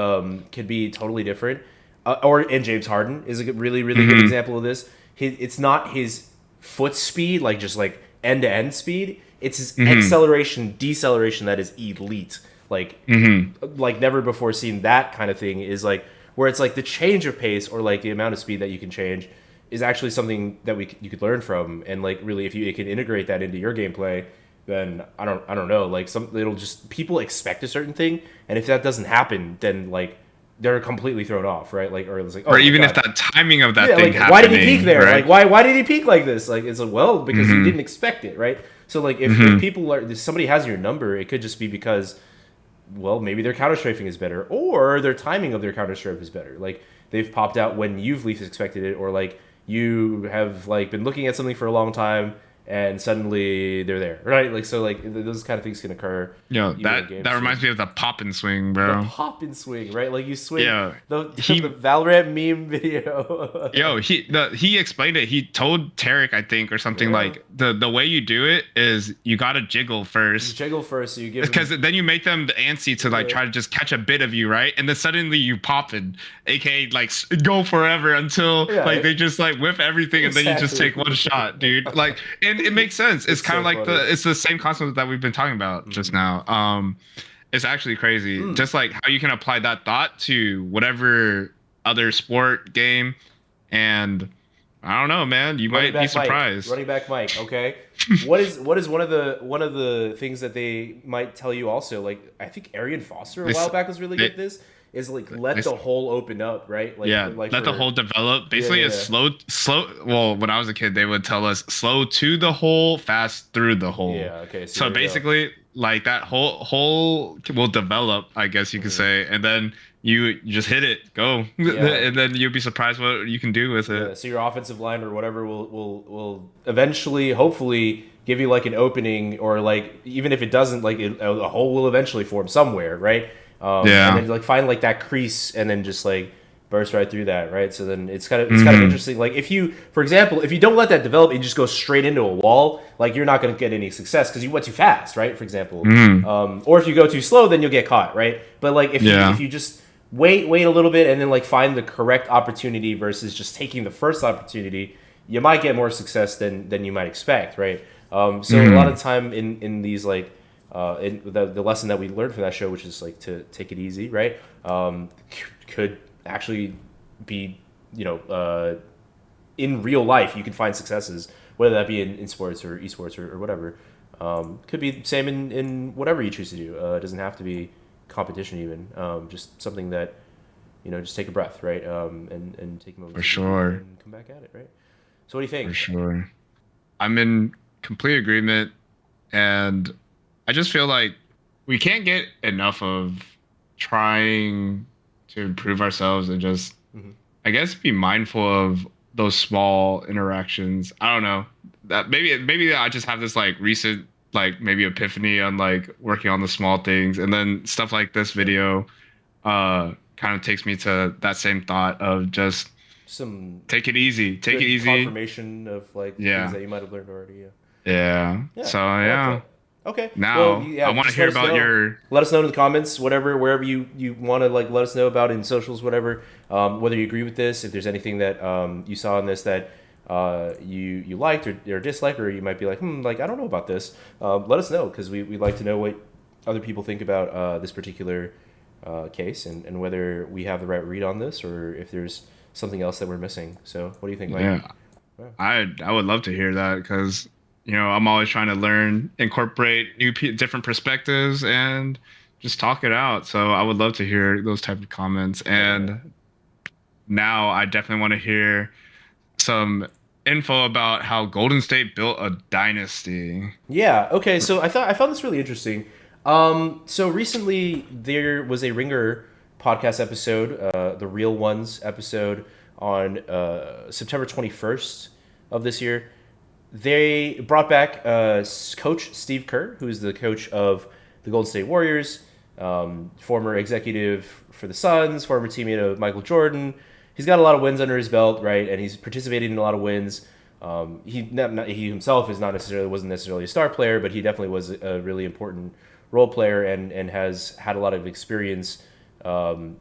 can be totally different. And James Harden is a really, really good example of this. It's not his foot speed, like just like end to end speed. It's his acceleration, deceleration that is elite. Like never before seen. That kind of thing is like where it's like the change of pace or like the amount of speed that you can change is actually something that you could learn from. And like really, if you can integrate that into your gameplay, then I don't know. Like it'll just people expect a certain thing, and if that doesn't happen, then like they're completely thrown off, right? Like, or it's like, or even if that timing of that thing like, happening, why did he peak there? Right? Like, why did he peak like this? Like, it's like, well, because you didn't expect it, right? So, like, if people if somebody has your number, it could just be because, well, maybe their counter strafing is better, or their timing of their counter strafe is better. Like, they've popped out when you've least expected it, or like you have like been looking at something for a long time, and suddenly they're there, right? Like, so like those kind of things can occur. Yo, that reminds me of the pop and swing, bro. The pop and swing, right? Like you swing. Yeah, the Valorant meme video. Yo, he explained it. He told Tarek, I think, or something like the way you do it is you gotta jiggle first. You jiggle first, so you give because then you make them antsy to like try to just catch a bit of you, right? And then suddenly you pop it, aka like go forever until like they just like whip everything, and then you just take one shot, dude. Like. And it makes sense. It's kind of like it's the same concept that we've been talking about just now. It's actually crazy. Just like how you can apply that thought to whatever other sport game, and I don't know, man. You might be surprised. Running back Mike, okay. What is one of the things that they might tell you also? Like I think Arian Foster a while back was really good at this. Is like let the hole open up, right? Like, let the hole develop. Basically, it's slow. Well, when I was a kid, they would tell us slow to the hole, fast through the hole. Yeah, okay. So basically, like that hole will develop, I guess you could say, and then you just hit it, go, and then you'll be surprised what you can do with it. Yeah, so your offensive line or whatever will eventually, hopefully, give you like an opening, or like even if it doesn't, like a hole will eventually form somewhere, right? And then like find like that crease and then just like burst right through that, right? So then it's kind of interesting. Like if you, for example, if you don't let that develop and you just go straight into a wall, like you're not going to get any success because you went too fast, right? For example, or if you go too slow, then you'll get caught, right? But like if you just wait a little bit and then like find the correct opportunity versus just taking the first opportunity, you might get more success than you might expect, right? So a lot of time in these like. In the lesson that we learned from that show, which is like to take it easy, right? Could actually be, in real life, you can find successes, whether that be in sports or esports or whatever. Could be the same in whatever you choose to do. It doesn't have to be competition even. Just something that, just take a breath, right? And take a moment For sure. and come back at it, right? So what do you think? For sure. I'm in complete agreement, and I just feel like we can't get enough of trying to improve ourselves and just, I guess, be mindful of those small interactions. I don't know. That maybe I just have this like recent like maybe epiphany on like working on the small things, and then stuff like this video kind of takes me to that same thought of just Some take it easy. Take it easy. confirmation of like Yeah. things that you might have learned already. Yeah. Yeah. So I like yeah. that. Okay. Now, well, yeah, I want to just hear let us about know. your. Let us know in the comments, wherever you want to like let us know about in socials, whatever. Whether you agree with this, if there's anything that you saw in this that you liked or disliked, or you might be like, like I don't know about this. Let us know, because we'd like to know what other people think about this particular case, and whether we have the right read on this, or if there's something else that we're missing. So what do you think, Mike? Yeah. I would love to hear that, because I'm always trying to learn, incorporate different perspectives, and just talk it out. So I would love to hear those type of comments. And now I definitely want to hear some info about how Goldenstate built a dynasty. Yeah. Okay. So I found this really interesting. So recently there was a Ringer podcast episode, the Real Ones episode, on September 21st of this year. They brought back Coach Steve Kerr, who is the coach of the Golden State Warriors, former executive for the Suns, former teammate of Michael Jordan. He's got a lot of wins under his belt, right? And he's participated in a lot of wins. He himself wasn't necessarily a star player, but he definitely was a really important role player, and has had a lot of experience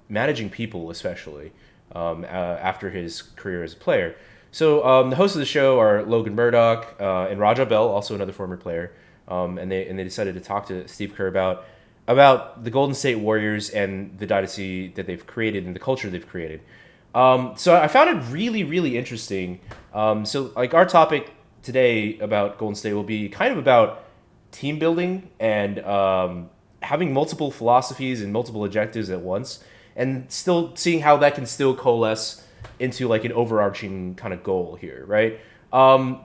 managing people, especially after his career as a player. So the hosts of the show are Logan Murdoch and Raja Bell, also another former player, and they decided to talk to Steve Kerr about the Golden State Warriors and the dynasty that they've created and the culture they've created. So I found it really, really interesting. So like our topic today about Golden State will be kind of about team building and having multiple philosophies and multiple objectives at once, and still seeing how that can still coalesce into like an overarching kind of goal here, right?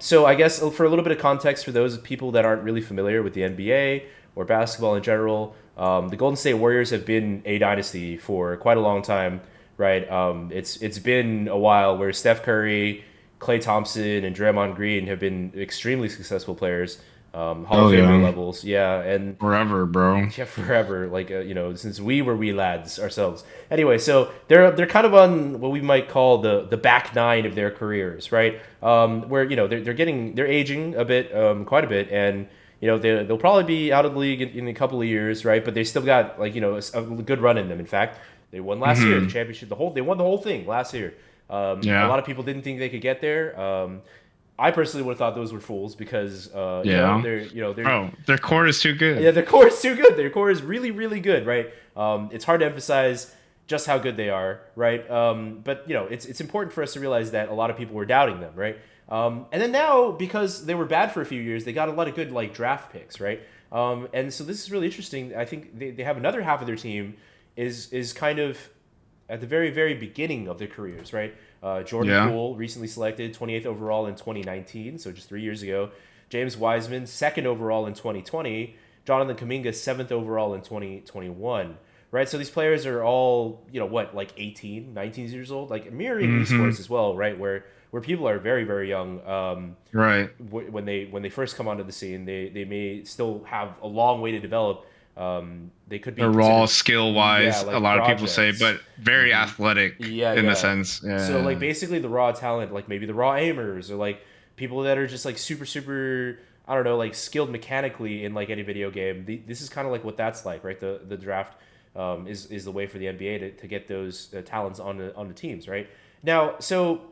So I guess for a little bit of context for those people that aren't really familiar with the NBA or basketball in general, the Golden State Warriors have been a dynasty for quite a long time, right? It's been a while where Steph Curry, Klay Thompson, and Draymond Green have been extremely successful players, Hall of Famer levels, and Forever, bro. yeah, forever. Like since we were wee lads ourselves. Anyway, so they're kind of on what we might call the back nine of their careers, right? Where they're aging a bit, quite a bit, and they'll probably be out of the league in a couple of years, right? But they still got a good run in them. In fact, they won last year, the championship. They won the whole thing last year. A lot of people didn't think they could get there. I personally would have thought those were fools, because their core is too good. Yeah, their core is too good. Their core is really, really good, right? It's hard to emphasize just how good they are, right? But it's important for us to realize that a lot of people were doubting them, right? And then now, because they were bad for a few years, they got a lot of good draft picks, right? And so this is really interesting. I think they have another half of their team is kind of at the very, very beginning of their careers, right? Jordan Poole, recently selected 28th overall in 2019, so just 3 years ago. James Wiseman, 2nd overall in 2020. Jonathan Kuminga, 7th overall in 2021, right? So these players are all, 18, 19 years old? Like mirroring esports as well, right? Where people are very, very young. Right. When they first come onto the scene, they may still have a long way to develop. They could be raw skill wise, a lot of people say, but very athletic in the sense. Yeah. So like basically the raw talent, like maybe the raw aimers, or like people that are just like super, I don't know, like skilled mechanically in like any video game. This is kind of like what that's like, right? The draft is the way for the NBA to get those talents on the teams, right? Now, so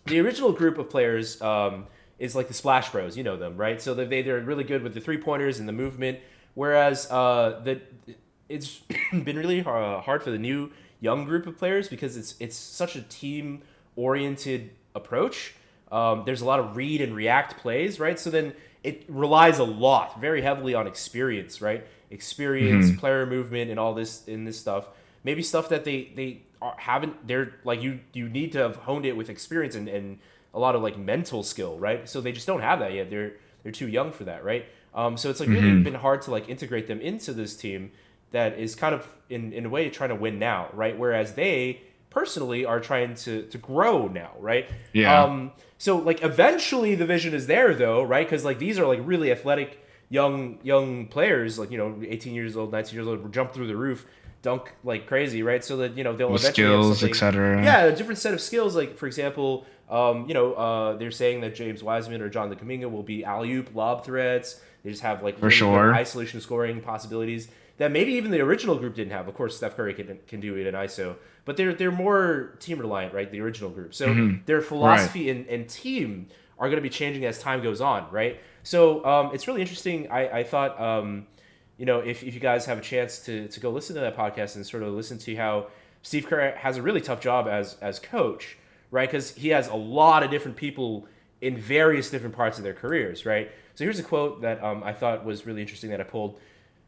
the original group of players is like the Splash Bros, you know them, right? So they're really good with the 3-pointers and the movement. Whereas it's been really hard for the new young group of players, because it's such a team-oriented approach. There's a lot of read and react plays, right? So then it relies a lot, very heavily on experience, right? Experience, player movement, and all this in this stuff. Maybe stuff that they haven't. They're like you need to have honed it with experience and a lot of like mental skill, right? So they just don't have that yet. They're too young for that, right? So it's like really been hard to like integrate them into this team that is kind of in a way trying to win now, right? Whereas they personally are trying to grow now, right? Yeah. So like eventually the vision is there though, right? Because like these are like really athletic young players, like 18 years old, 19 years old, jump through the roof, dunk like crazy, right? So that they'll With eventually skills, have something, etc. yeah, a different set of skills. Like for example, they're saying that James Wiseman or John Kuminga will be alley-oop lob threats. They just have like really good isolation scoring possibilities that maybe even the original group didn't have. Of course, Steph Curry can do it in ISO, but they're more team reliant, right? The original group, so their philosophy and team are going to be changing as time goes on, right? So it's really interesting. I thought if you guys have a chance to go listen to that podcast and sort of listen to how Steve Kerr has a really tough job as coach, right? Because he has a lot of different people in various different parts of their careers, right? So here's a quote that I thought was really interesting that I pulled.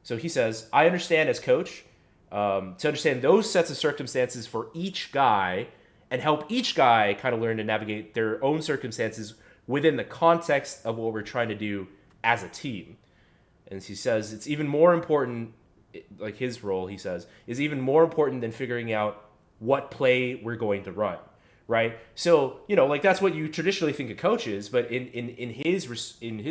So he says, "I understand as coach to understand those sets of circumstances for each guy and help each guy kind of learn to navigate their own circumstances within the context of what we're trying to do as a team." And he says it's even more important, like his role, he says, is even more important than figuring out what play we're going to run, right? So, like that's what you traditionally think a coach is, but in his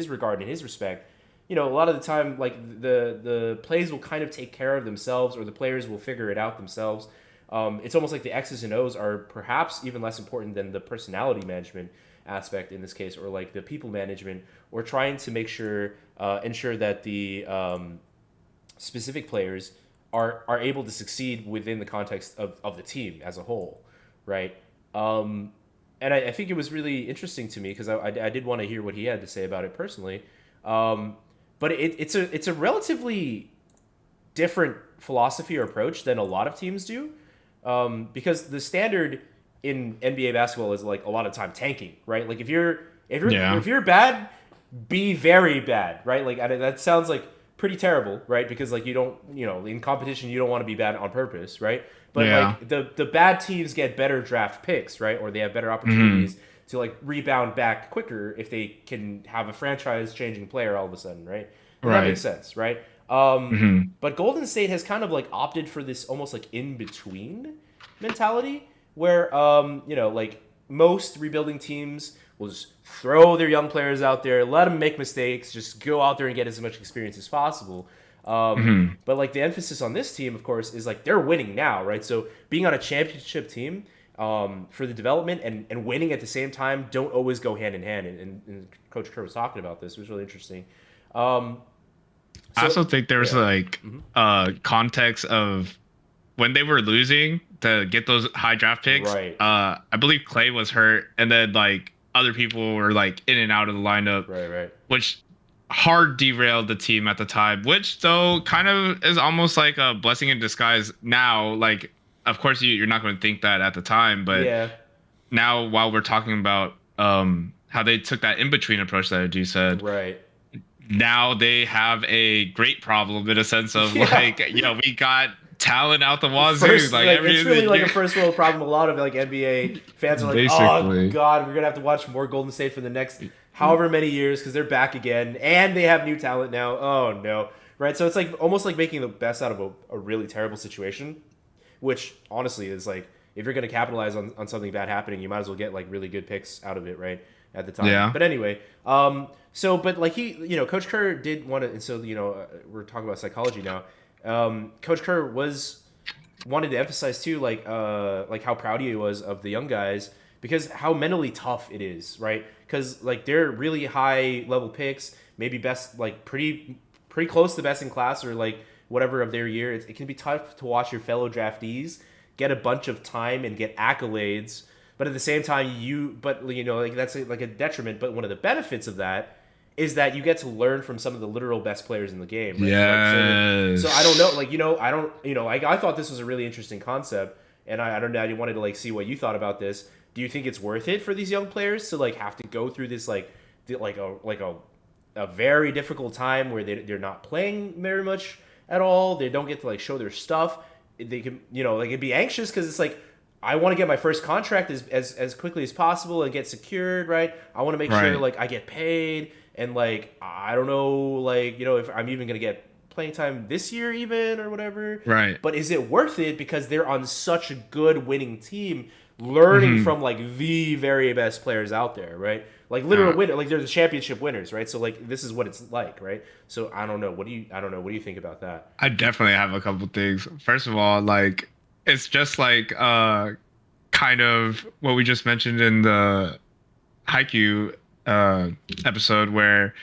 regard, in his respect, a lot of the time, like the plays will kind of take care of themselves, or the players will figure it out themselves. It's almost like the X's and O's are perhaps even less important than the personality management aspect in this case, or like the people management, or trying to make sure ensure that the specific players are able to succeed within the context of the team as a whole, right? And I think it was really interesting to me because I did want to hear what he had to say about it personally. But it's a relatively different philosophy or approach than a lot of teams do, because the standard in NBA basketball is like a lot of time tanking, right? Like if you're bad, be very bad, right? Like that sounds like pretty terrible, right? Because like you don't, in competition you don't want to be bad on purpose, right? But like the bad teams get better draft picks, right? Or they have better opportunities to like rebound back quicker if they can have a franchise changing player all of a sudden, right? And that makes sense, right? But Golden State has kind of like opted for this almost like in between mentality where like most rebuilding teams will just throw their young players out there, let them make mistakes, just go out there and get as much experience as possible. But like the emphasis on this team, of course, is like they're winning now, right? So being on a championship team for the development and winning at the same time don't always go hand in hand. And Coach Kerr was talking about this. It was really interesting. I also think there's context of when they were losing to get those high draft picks. Right. I believe Clay was hurt, and then like other people were like in and out of the lineup. Right. Which hard derailed the team at the time, which though kind of is almost like a blessing in disguise now. Like, of course you're not going to think that at the time, but now while we're talking about how they took that in-between approach that you said, right, now they have a great problem in a sense of like, we got talent out the wazoo. It's really like a first world problem. A lot of like NBA fans are like, oh god, we're gonna have to watch more Golden State for the next however many years because they're back again and they have new talent now. Oh no, right? So it's like almost like making the best out of a really terrible situation, which honestly is like if you're gonna capitalize on something bad happening, you might as well get like really good picks out of it, right? At the time. Yeah. But anyway, but like he, Coach Kerr did want to, and so we're talking about psychology now. Coach Kerr wanted to emphasize too, like how proud he was of the young guys because how mentally tough it is, right? Because like they're really high level picks, maybe best, like pretty close to best in class or like whatever of their year. It can be tough to watch your fellow draftees get a bunch of time and get accolades, but at the same time like that's like a detriment. But one of the benefits of that is that you get to learn from some of the literal best players in the game. Right? Yes. So I don't know, I thought this was a really interesting concept, and I don't know. I wanted to like see what you thought about this. do you think it's worth it for these young players to like have to go through this like a very difficult time where they're not playing very much at all? They don't get to like show their stuff. They can, like it'd be anxious because it's like, I want to get my first contract as quickly as possible and get secured, right? I want to make sure like I get paid, and like I don't know, like if I'm even gonna get playing time this year even or whatever. Right. But is it worth it because they're on such a good winning team, learning from like the very best players out there, right? Like literal winner, like they're the championship winners, right? So like this is what it's like, right? So I don't know. What do you think about that? I definitely have a couple things. First of all, like it's just like kind of what we just mentioned in the Haikyu episode, where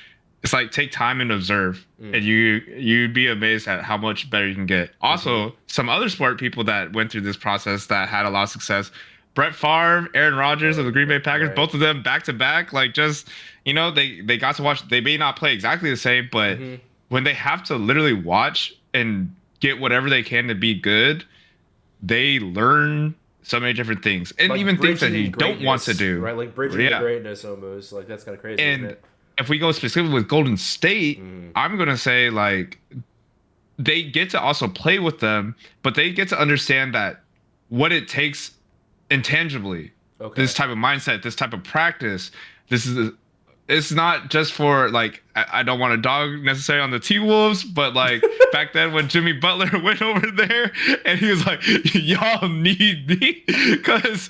it's like take time and observe, and you'd be amazed at how much better you can get. Also, some other sport people that went through this process that had a lot of success. Brett Favre, Aaron Rodgers of the Green Bay Packers, both of them back to back, like just, they got to watch. They may not play exactly the same, but when they have to literally watch and get whatever they can to be good, they learn so many different things, and like even things that you don't want to do. Right, like bridging to greatness almost. Like that's kind of crazy. And isn't it? If we go specifically with Golden State, I'm gonna say like they get to also play with them, but they get to understand that what it takes intangibly, this type of mindset, this type of practice, it's not just for like I don't want to dog necessarily on the T-Wolves, but like back then when Jimmy Butler went over there and he was like, y'all need me, because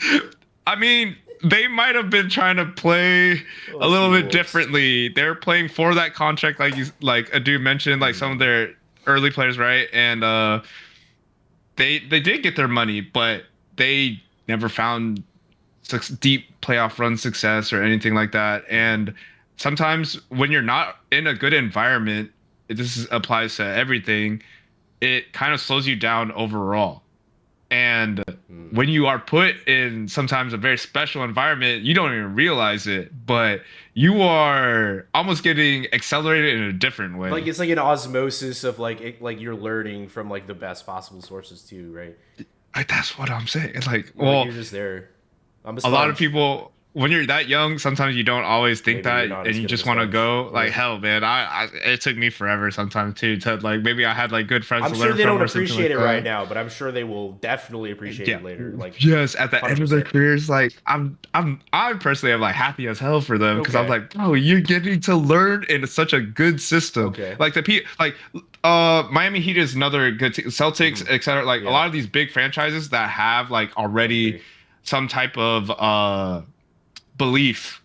I mean they might have been trying to play a little bit differently. They're playing for that contract, like Adu mentioned, like some of their early players, right? And they did get their money, but they never found deep playoff run success or anything like that. And sometimes when you're not in a good environment, applies to everything, it kind of slows you down overall. And when you are put in sometimes a very special environment, you don't even realize it, but you are almost getting accelerated in a different way. Like it's like an osmosis of like you're learning from like the best possible sources too, right? Like that's what I'm saying. It's like, well, you're just there. A lot of people, when you're that young, sometimes you don't always think that, and you just want to go. Like hell, man. It took me forever sometimes too to like maybe I had like good friends. I'm sure they don't appreciate it right now, but I'm sure they will definitely appreciate it later. Like yes, at the 100%. End of their careers, like I personally am like happy as hell for them, because I'm like, bro, you're getting to learn in such a good system. Like Miami Heat is another good team. Celtics, etc. Like a lot of these big franchises that have like already some type of belief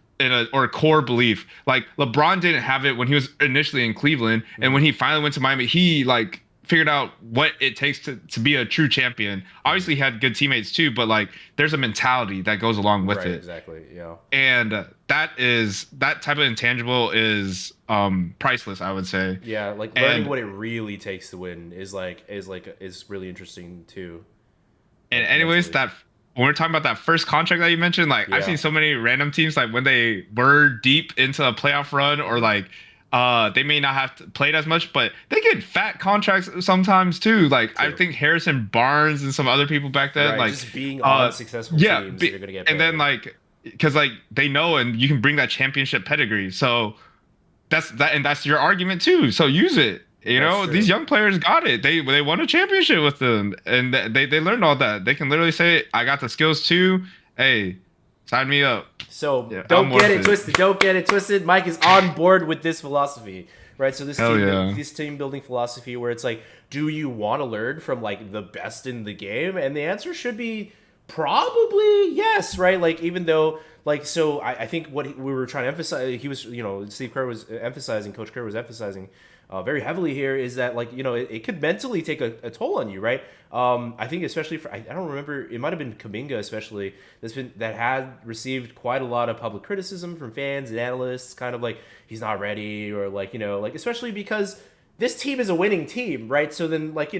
or core belief. Like LeBron didn't have it when he was initially in Cleveland, and when he finally went to Miami, he like figured out what it takes to be a true champion. Obviously, he had good teammates too, but like there's a mentality that goes along with it. Exactly. Yeah. And that type of intangible is priceless, I would say. Yeah, like learning what it really takes to win is really interesting too. And anyways, when we're talking about that first contract that you mentioned, like I've seen so many random teams, like when they were deep into a playoff run, or like they may not have played as much, but they get fat contracts sometimes too. Like I think Harrison Barnes and some other people back then, like just being on successful teams, you're gonna get better. And then like because like they know, and you can bring that championship pedigree. So that's your argument too. So use it. These young players got it. They won a championship with them, and they learned all that. They can literally say, I got the skills too. Hey, sign me up. So don't get it twisted. Don't get it twisted. Mike is on board with this philosophy, right? So this team building philosophy where it's like, do you want to learn from like the best in the game? And the answer should be probably yes, right? Like even though like, so I think what we were trying to emphasize, he was, Steve Kerr was emphasizing, Coach Kerr was emphasizing very heavily here, is that like, it could mentally take a toll on you, right? I think especially for, I don't remember, it might have been Kuminga especially, that had received quite a lot of public criticism from fans and analysts, kind of like he's not ready, or like, like especially because this team is a winning team, right? So then like,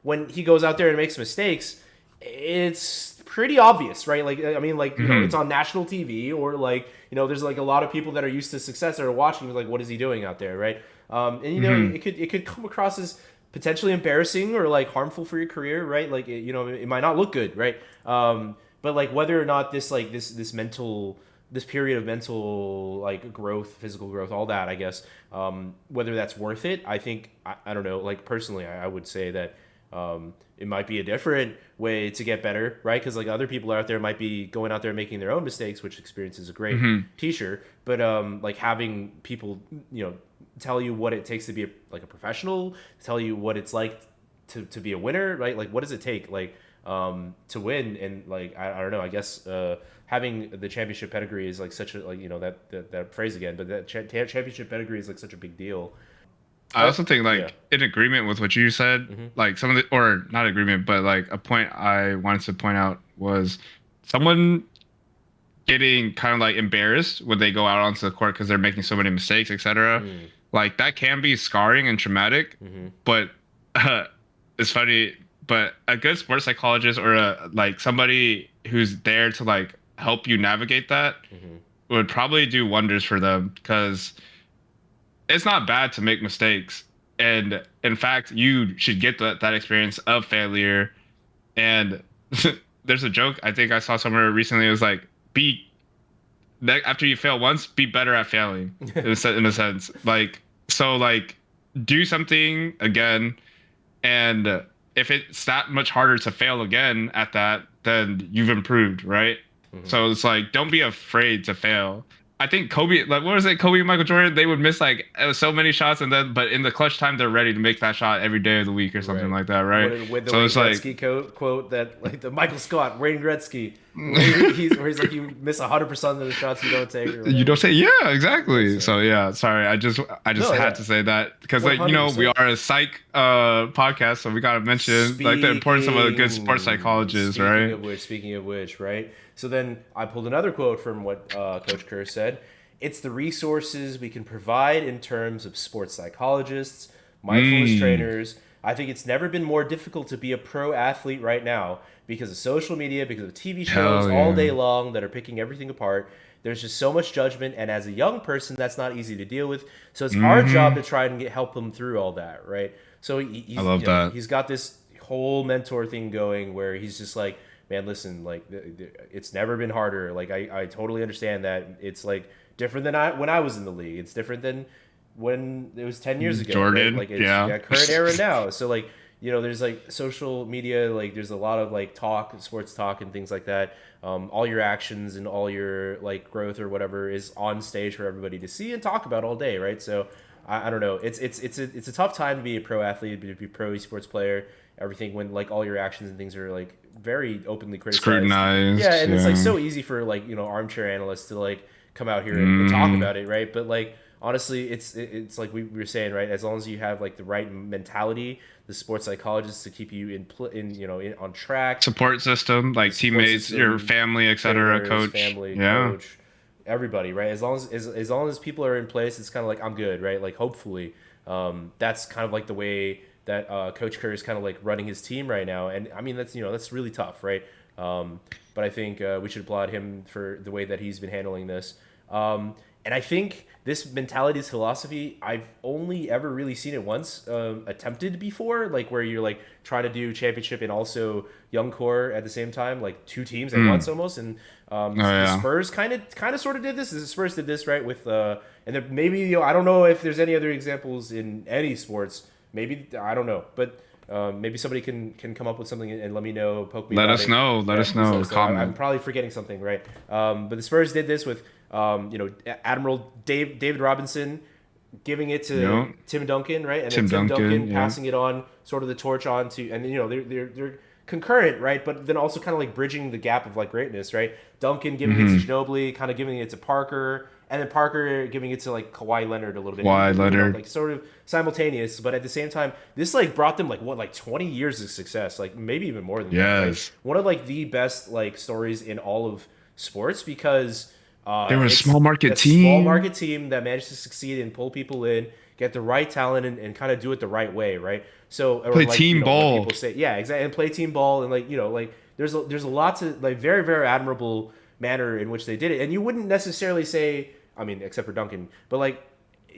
when he goes out there and makes mistakes, it's pretty obvious, right? Like, I mean, like, it's on national TV, or like, there's like a lot of people that are used to success that are watching, like, what is he doing out there, right? And it could come across as potentially embarrassing or like harmful for your career, right? Like, it might not look good, right? but like whether or not this like this period of mental like growth, physical growth, all that, I guess, whether that's worth it, I think, I don't know, like personally, I would say that it might be a different way to get better, right? Because like other people out there might be going out there and making their own mistakes, which experience is a great teacher, but like having people, tell you what it takes to be a professional, tell you what it's like to be a winner, right? Like what does it take like to win? And like I don't know, I guess having the championship pedigree is like such a like that phrase again, but that championship pedigree is like such a big deal. I also think like in agreement with what you said, like some of the, or not agreement, but like a point I wanted to point out was someone getting kind of like embarrassed when they go out onto the court because they're making so many mistakes, etc. Like that can be scarring and traumatic, but it's funny. But a good sports psychologist or like somebody who's there to like help you navigate that would probably do wonders for them, because it's not bad to make mistakes. And in fact, you should get that experience of failure. And there's a joke I think I saw somewhere recently. It was like, after you fail once, be better at failing in a sense. Like, so like do something again. And if it's that much harder to fail again at that, then you've improved, right? So it's like, don't be afraid to fail. I think Kobe, like what was it? Kobe and Michael Jordan, they would miss like so many shots, but in the clutch time, they're ready to make that shot every day of the week or something like that, right? With the Wayne Gretzky quote that like the Michael Scott, Wayne Gretzky, where he's like, you miss 100% of the shots you don't take. You don't say, yeah, exactly. So yeah, sorry, I just had to say that because like 100%. We are a psych podcast, so we gotta mention like the importance of a good sports psychologist, right? Speaking of which, right? So then I pulled another quote from what Coach Kerr said. It's the resources we can provide in terms of sports psychologists, mindfulness trainers. I think it's never been more difficult to be a pro athlete right now because of social media, because of TV shows all day long that are picking everything apart. There's just so much judgment, and as a young person, that's not easy to deal with. So it's our job to try and help them through all that, right? So I love that. He's got this whole mentor thing going where he's just like, man, listen, like it's never been harder. Like I totally understand that it's like different than when I was in the league. It's different than when it was 10 years ago. Jordan, right? Like it's current era now. So like, there's like social media, like there's a lot of like sports talk and things like that. All your actions and all your like growth or whatever is on stage for everybody to see and talk about all day, right? So I don't know. It's a tough time to be a pro athlete, to be a pro esports player. Everything when like all your actions and things are like very openly criticized, scrutinized. Yeah, and it's like so easy for like armchair analysts to like come out here and talk about it, right? But like honestly, it's like we were saying, right? As long as you have like the right mentality, the sports psychologists to keep you on track, support system, like teammates, your family, etc., coach, coach, everybody, right? As long as people are in place, it's kind of like I'm good, right? Like hopefully, that's kind of like the way that Coach Kerr is kind of like running his team right now. And I mean, that's really tough, right? But I think we should applaud him for the way that he's been handling this. And I think this mentality, this philosophy, I've only ever really seen it once attempted before, like where you're like trying to do championship and also young core at the same time, like two teams at once almost. And the Spurs kind of sort of did this. The Spurs did this, right? With and then maybe I don't know if there's any other examples in any sports. Maybe, I don't know, but maybe somebody can come up with something and let me know, poke me. Let us know. Let us know. Comment. I'm probably forgetting something, right? But the Spurs did this with, Admiral David Robinson giving it to Tim Duncan, right? And then Tim Duncan passing it on, sort of the torch on to, and they're concurrent, right? But then also kind of like bridging the gap of like greatness, right? Duncan giving it to Ginobili, kind of giving it to Parker. And then Parker giving it to like Kawhi Leonard a little bit. Like sort of simultaneous, but at the same time, this like brought them like 20 years of success, like maybe even more than that. Right? One of like the best like stories in all of sports because they were a small market team that managed to succeed and pull people in, get the right talent and kind of do it the right way, right? So play team ball. People say, yeah, exactly, and play team ball and like there's a lot to like very very admirable manner in which they did it, and you wouldn't necessarily say. I mean, except for Duncan, but like,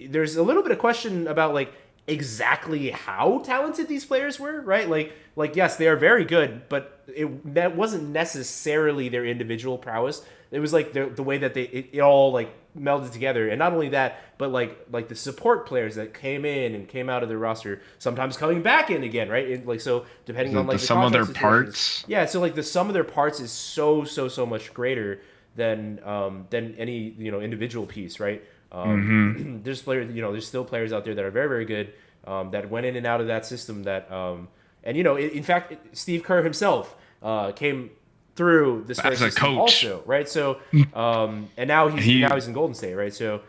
there's a little bit of question about like exactly how talented these players were, right? Like yes, they are very good, but that wasn't necessarily their individual prowess. It was like the way that it all like melded together, and not only that, but like the support players that came in and came out of the roster, sometimes coming back in again, right? And like so, depending on like the sum of their situations. parts. Yeah, so like the sum of their parts is so much greater than any individual piece, right? There's players, there's still players out there that are very good that went in and out of that system. That and in fact, Steve Kerr himself came through the Spurs as a system coach also, right? So and now he's in Goldenstate, right? So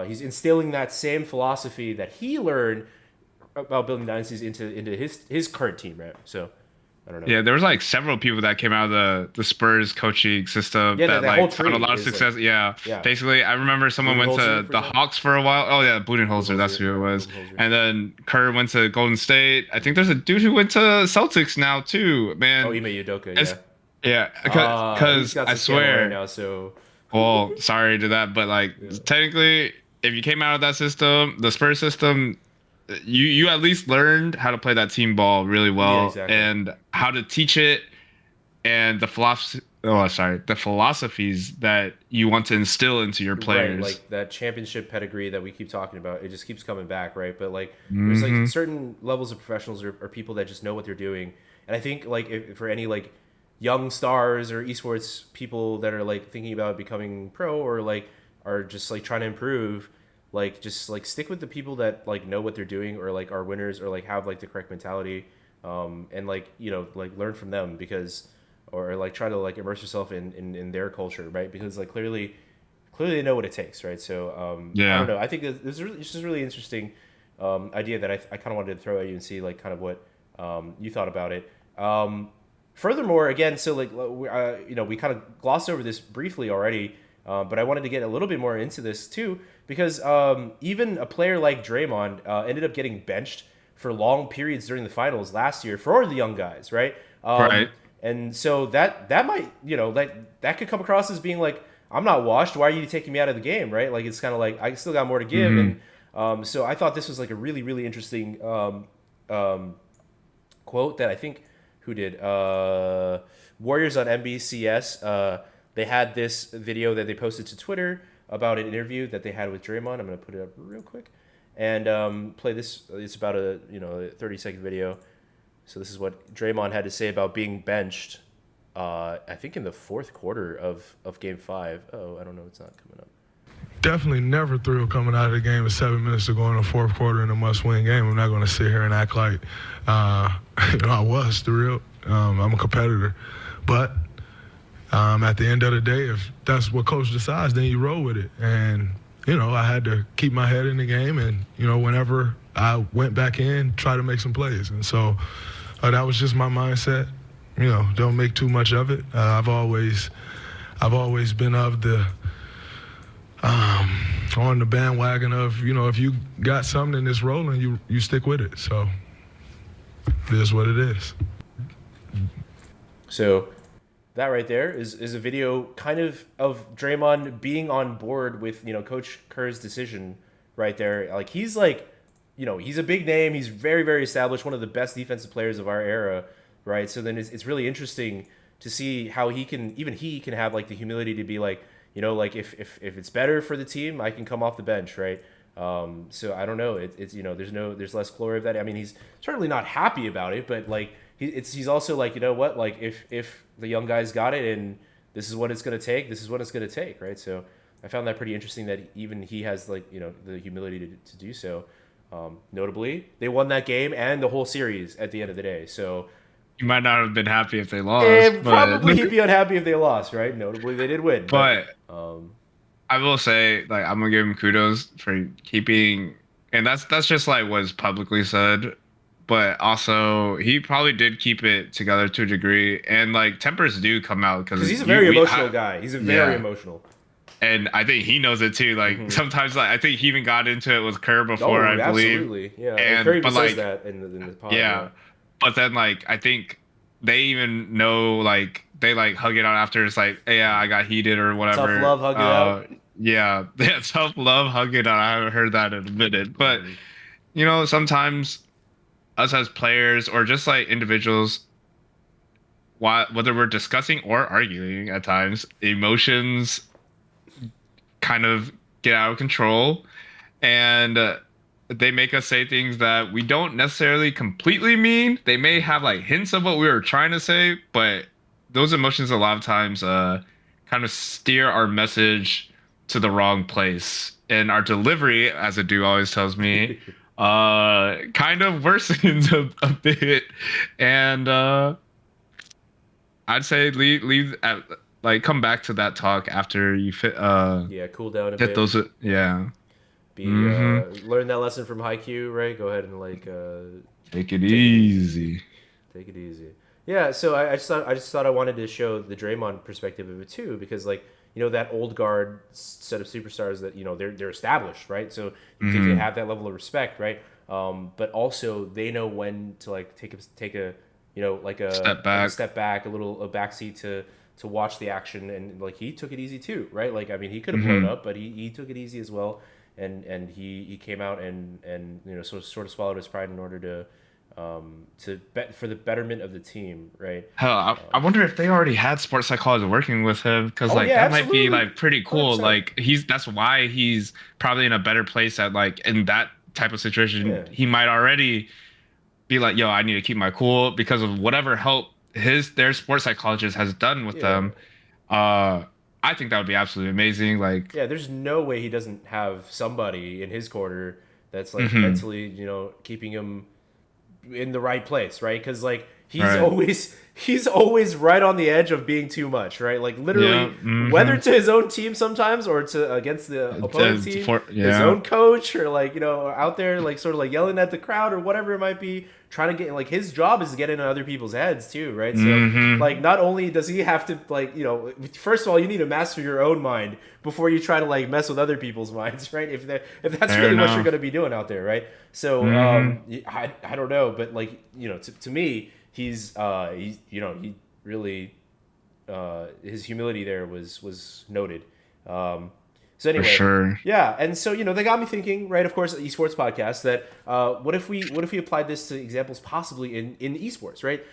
he's instilling that same philosophy that he learned about building dynasties into his current team, right? So I don't know. Yeah, there was like several people that came out of the Spurs coaching system that like whole found a lot of success. like, yeah. Basically, I remember someone went to the Hawks for a while. Oh yeah, Budenholzer, that's who it was. And then Kerr went to Golden State. I think there's a dude who went to Celtics now too, man. Oh, Ime Udoka, yeah. Yeah, because I swear. Right now, so. Well, sorry to that, but like technically, if you came out of that system, the Spurs system, you at least learned how to play that team ball really well, and how to teach it, and the philosophies that you want to instill into your players. Right, like that championship pedigree that we keep talking about, it just keeps coming back, right? But like, there's like certain levels of professionals or people that just know what they're doing, and I think like if, for any like young stars or esports people that are like thinking about becoming pro or like are just like trying to improve, like just like stick with the people that like know what they're doing or like are winners or like have like the correct mentality, and like like learn from them, because or like try to like immerse yourself in their culture, right? Because like clearly they know what it takes, right? So I don't know, I think this is just a really interesting idea that I kind of wanted to throw at you and see like kind of what you thought about it. Furthermore, again, so like we kind of glossed over this briefly already, but I wanted to get a little bit more into this too, because even a player like Draymond ended up getting benched for long periods during the finals last year for the young guys, right? Right. And so that might that could come across as being like, I'm not washed, why are you taking me out of the game, right? Like it's kind of like I still got more to give, and so I thought this was like a really interesting quote that I think. Who did? Warriors on NBCS. They had this video that they posted to Twitter about an interview that they had with Draymond. I'm going to put it up real quick and play this. It's about a 30-second video. So this is what Draymond had to say about being benched. I think in the fourth quarter of Game 5. Oh, I don't know. It's not coming up. Definitely never thrilled coming out of the game with 7 minutes to go in the fourth quarter in a must-win game. I'm not going to sit here and act like I was thrilled. I'm a competitor. But at the end of the day, if that's what coach decides, then you roll with it. And, I had to keep my head in the game. And, whenever I went back in, try to make some plays. And so that was just my mindset. Don't make too much of it. I've always been of the on the bandwagon of, if you got something and it's rolling, you stick with it. So it is what it is. So that right there is a video kind of Draymond being on board with, Coach Kerr's decision right there. Like he's like, he's a big name. He's very established, one of the best defensive players of our era, right? So then it's really interesting to see how he can have like the humility to be like, like if it's better for the team, I can come off the bench, right? So I don't know. It's there's less glory of that. I mean, he's certainly not happy about it, but like he's also like, what? Like if the young guys got it and this is what it's gonna take, this is what it's gonna take, right? So I found that pretty interesting that even he has like the humility to do so. Notably, they won that game and the whole series at the end of the day. So. You might not have been happy if they lost. Probably he'd be unhappy if they lost, right? Notably, they did win. But I will say, like, I'm gonna give him kudos for keeping, and that's just like what's publicly said. But also, he probably did keep it together to a degree, and like tempers do come out because he's a very emotional guy. He's very emotional. And I think he knows it too. Like sometimes, like I think he even got into it with Kerr before. I believe. Absolutely, yeah. And Kerr even says that in the pod. Yeah. But then, like, I think they even know, like, they, like, hug it out after. It's like, hey, yeah, I got heated or whatever. Tough love, hug it out. Yeah, tough love, hug it out. I haven't heard that in a minute. But you know, sometimes us as players or just like individuals, whether we're discussing or arguing at times, emotions kind of get out of control, and they make us say things that we don't necessarily completely mean. They may have like hints of what we were trying to say, but those emotions a lot of times kind of steer our message to the wrong place. And our delivery, as a dude always tells me, kind of worsens a bit. And I'd say leave at, like come back to that talk after you cool down a get bit. those learn that lesson from Haikyu, right? Go ahead and like take it easy. Take it easy. Yeah, so I just thought I wanted to show the Draymond perspective of it too, because like, you know, that old guard set of superstars that, you know, they're established, right? So you think they have that level of respect, right? But also they know when to like take a you know, like a step back, a backseat to watch the action, and like he took it easy too, right? Like I mean, he could have blown up, but he took it easy as well, and he came out and you know, sort of swallowed his pride in order to bet for the betterment of the team, right? Hell, I wonder if they already had sports psychologists working with him, because like that absolutely. Might be like pretty cool. 100%. Like that's why he's probably in a better place at like in that type of situation. Yeah. He might already be like, yo, I need to keep my cool because of whatever help their sports psychologist has done with them. I think that would be absolutely amazing. Like, yeah, there's no way he doesn't have somebody in his corner that's like mentally, you know, keeping him in the right place, right? Because like he's always right on the edge of being too much, right? Like literally, whether to his own team sometimes or to against the opponent team, his own coach, or like, you know, out there like sort of like yelling at the crowd or whatever it might be, trying to get like his job is to get into other people's heads too, right? So like not only does he have to like, you know, first of all, you need to master your own mind before you try to like mess with other people's minds, right? If that's really what you're going to be doing out there, right? So I don't know, but like, you know, to me, he's you know, he really his humility there was noted. So anyway, for sure. Yeah, and so, you know, they got me thinking, right? Of course, Esports podcast. That what if we applied this to examples possibly in esports, right?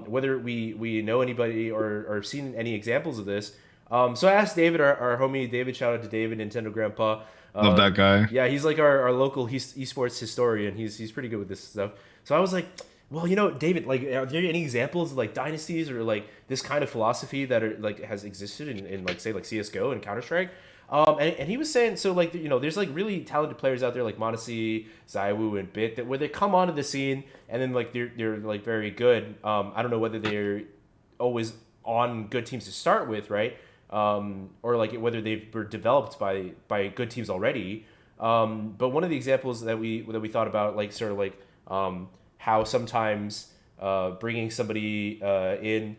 Whether we know anybody or seen any examples of this. So I asked David, our homie David. Shout out to David, Nintendo Grandpa. Love that guy. Yeah, he's like our local esports historian. He's pretty good with this stuff. So I was like, well, you know, David, like, are there any examples of like dynasties or like this kind of philosophy that are like has existed in like say like CsGo and Counter-Strike? And he was saying, so like, you know, there's like really talented players out there like Monesi, Zaiwu, and Bit that where they come onto the scene and then like they're like very good. I don't know whether they're always on good teams to start with, right? Or like whether they were developed by good teams already. But one of the examples that we thought about, like sort of like how sometimes bringing somebody in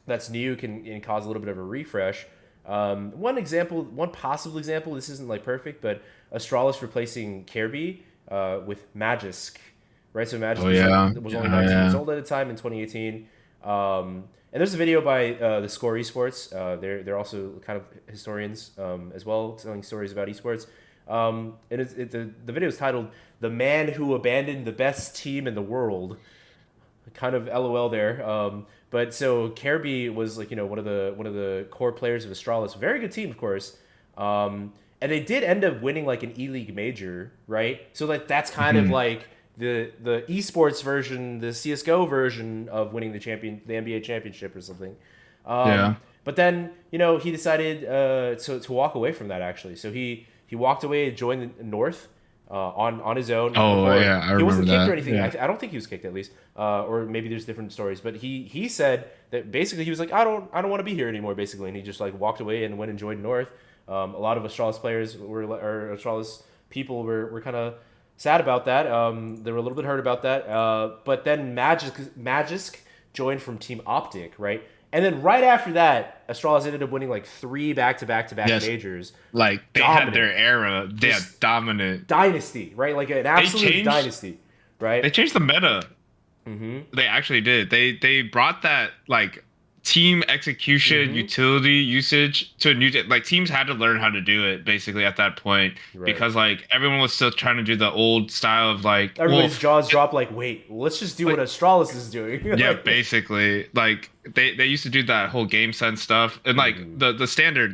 that's new can cause a little bit of a refresh. One possible example, this isn't like perfect, but Astralis replacing Kirby with Magisk, right? So Magisk was only 19 years old at the time in 2018. And there's a video by the Score Esports. They're also kind of historians as well, telling stories about esports. And the video is titled "The Man Who Abandoned the Best Team in the World." Kind of LOL there. But so Kirby was like, you know, one of the core players of Astralis, very good team, of course. And they did end up winning like an E-League major, right? So like that's kind of like the esports version, the CS:GO version of winning the NBA championship or something. But then, you know, he decided to walk away from that actually. So he walked away and joined the North. On his own. I remember he wasn't kicked that. or anything. I don't think he was kicked, at least, or maybe there's different stories. But he said that basically he was like, I don't want to be here anymore, basically, and he just like walked away and went and joined North. A lot of Astralis players or Astralis people were kind of sad about that. They were a little bit hurt about that. But then Magisk joined from Team Optic, right? And then right after that, Astralis ended up winning like 3 back-to-back majors. Like they had their era. They had dominant dynasty, right? Like an absolute dynasty, right? They changed the meta. They actually did. They brought that like team execution, utility usage to a new like teams had to learn how to do it basically at that point because like everyone was still trying to do the old style of like everybody's jaws drop like, wait, let's just do what Astralis is doing. Yeah, basically like they used to do that whole game sense stuff and like the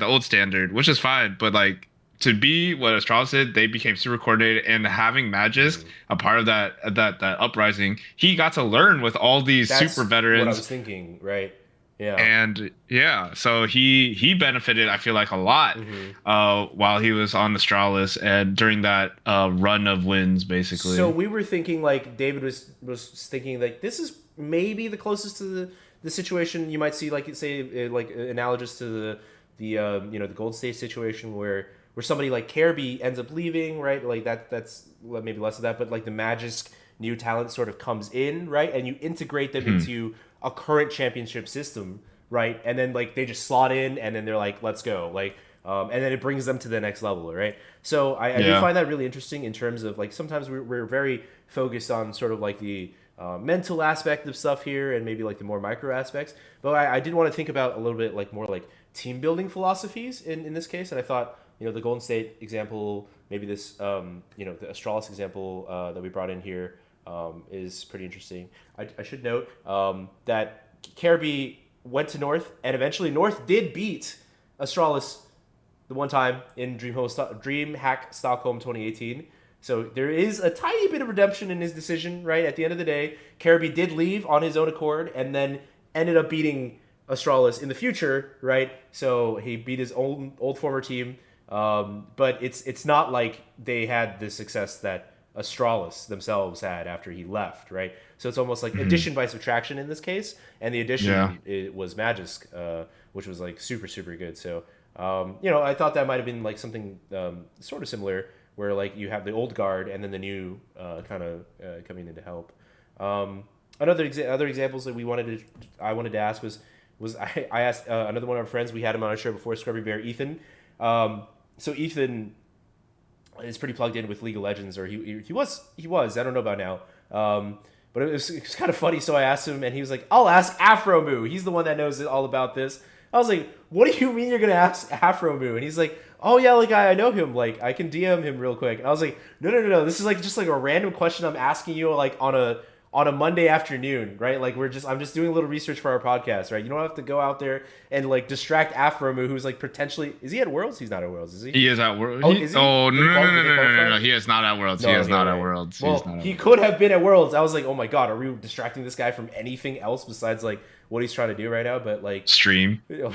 old standard, which is fine, but like to be what Astralis did, they became super coordinated, and having Magisk a part of that uprising, he got to learn with all these super veterans. What I was thinking, right? Yeah. And yeah, so he benefited, I feel like, a lot while he was on Astralis and during that run of wins, basically. So we were thinking, like, David was thinking, like, this is maybe the closest to the situation you might see, like, say, like, analogous to the Goldenstate situation where somebody like Kirby ends up leaving, right? Like that's maybe less of that, but like the Magisk new talent sort of comes in, right? And you integrate them into a current championship system, right? And then like they just slot in, and then they're like, let's go, like, and then it brings them to the next level, right? So I do find that really interesting in terms of like sometimes we're very focused on sort of like the mental aspect of stuff here and maybe like the more micro aspects, but I did want to think about a little bit like more like team building philosophies in this case, and I thought the Goldenstate example, maybe this the Astralis example that we brought in here is pretty interesting. I should note that Kirby went to North, and eventually North did beat Astralis the one time in DreamHack Stockholm 2018. So there is a tiny bit of redemption in his decision, right? At the end of the day, Kirby did leave on his own accord and then ended up beating Astralis in the future, right? So he beat his old former team. But it's not like they had the success that Astralis themselves had after he left, right? So it's almost like addition by subtraction in this case, and the addition it was Magisk, which was like super, super good. So I thought that might have been like something sort of similar, where like you have the old guard and then the new kind of coming in to help. Other examples that I wanted to ask was I asked another one of our friends, we had him on our show before, Scrubby Bear, Ethan. So Ethan is pretty plugged in with League of Legends, or he was. I don't know about now. But it was kind of funny. So I asked him, and he was like, "I'll ask Aphromoo. He's the one that knows all about this." I was like, "What do you mean you're gonna ask Aphromoo?" And he's like, "Oh yeah, like I know him. Like I can DM him real quick." And I was like, "No. This is like just like a random question I'm asking you like on a Monday afternoon, right? Like I'm just doing a little research for our podcast, right? You don't have to go out there and like distract Aphromoo, who's like potentially, is he at Worlds? He's not at Worlds, is he? He is at Worlds. Oh, is he? No. He is not at Worlds. He is not at Worlds. Well, he could have been at Worlds. I was like, oh my God, are we distracting this guy from anything else besides like what he's trying to do right now? But like stream. Well,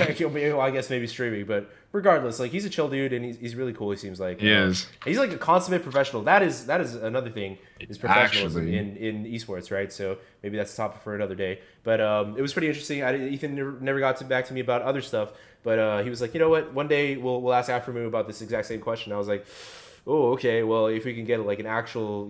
I guess maybe streaming, but regardless, like he's a chill dude and he's really cool. He seems like he is. He's like a consummate professional. That is another thing, is professionalism in esports, right? So maybe that's a topic for another day. But it was pretty interesting. Ethan never got back to me about other stuff, but he was like, you know what? One day we'll ask Aphromoo about this exact same question. I was like, oh, okay. Well, if we can get like an actual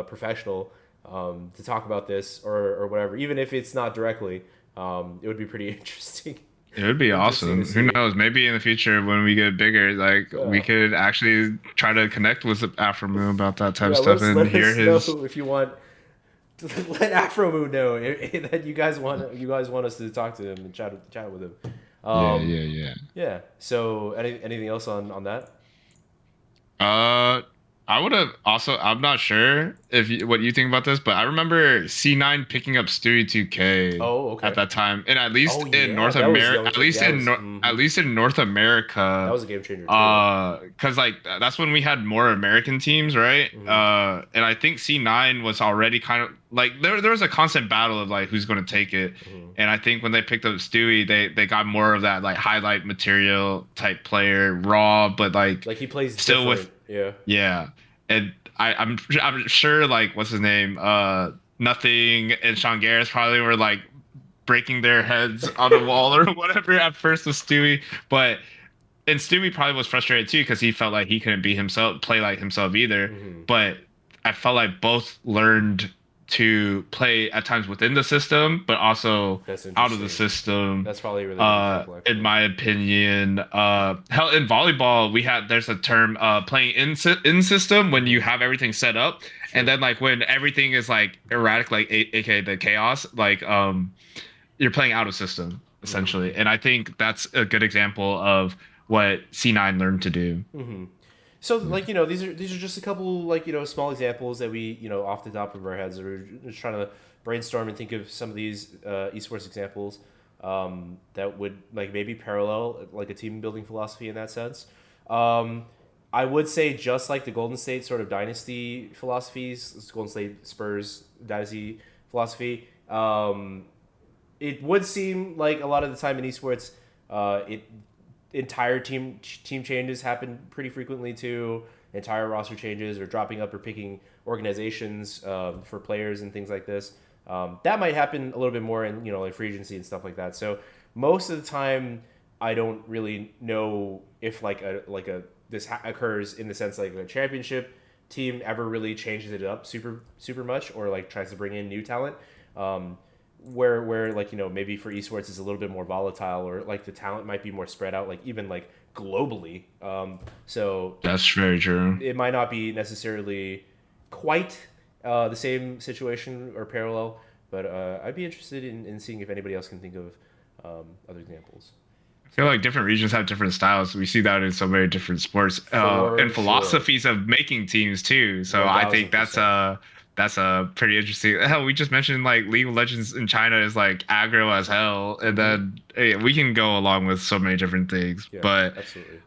professional to talk about this or whatever, even if it's not directly, it would be pretty interesting. It would be awesome. Who knows? Maybe in the future when we get bigger, like we could actually try to connect with Aphromoo about that type of stuff and hear his. Know if you want, let Aphromoo know that you guys want us to talk to him and chat with him. Yeah. So anything else on that? I would have also. I'm not sure what you think about this, but I remember C9 picking up Stewie 2K. Oh, okay. At that time, and at least in North America, at least in North America, that was a game changer. Because like that's when we had more American teams, right? And I think C9 was already kind of like there was a constant battle of like who's going to take it. And I think when they picked up Stewie, they got more of that like highlight material type player, raw, but like he plays still different. Yeah. And I'm sure like what's his name? Nothing and Sean Garris probably were like breaking their heads on the wall or whatever at first with Stewie. And Stewie probably was frustrated too because he felt like he couldn't play like himself either. But I felt like both learned to play at times within the system, but also out of the system. That's probably really good in my opinion. Hell, in volleyball, there's a term playing in system when you have everything set up, and then like when everything is like erratic, like aka the chaos, like you're playing out of system. essentially. And I think that's a good example of what C9 learned to do. So like, these are just a couple like, small examples that we, off the top of our heads, we're just trying to brainstorm and think of some of these esports examples that would like maybe parallel like a team building philosophy in that sense. I would say just like the Golden State sort of dynasty philosophies, Golden State Spurs dynasty philosophy, it would seem like a lot of the time in esports, entire team changes happen pretty frequently too. Entire roster changes or dropping up or picking organizations for players and things like this. That might happen a little bit more in like free agency and stuff like that. So most of the time, I don't really know if this occurs in the sense like a championship team ever really changes it up super much or like tries to bring in new talent. Where like maybe for esports is a little bit more volatile or like the talent might be more spread out like even like globally. So that's very true. It might not be necessarily quite the same situation or parallel, but I'd be interested in seeing if anybody else can think of other examples. I feel like different regions have different styles. We see that in so many different sports and philosophies of making teams too. So I think that's a pretty interesting. Hell, we just mentioned like League of Legends in China is like aggro as hell, and then we can go along with so many different things. Yeah, but absolutely.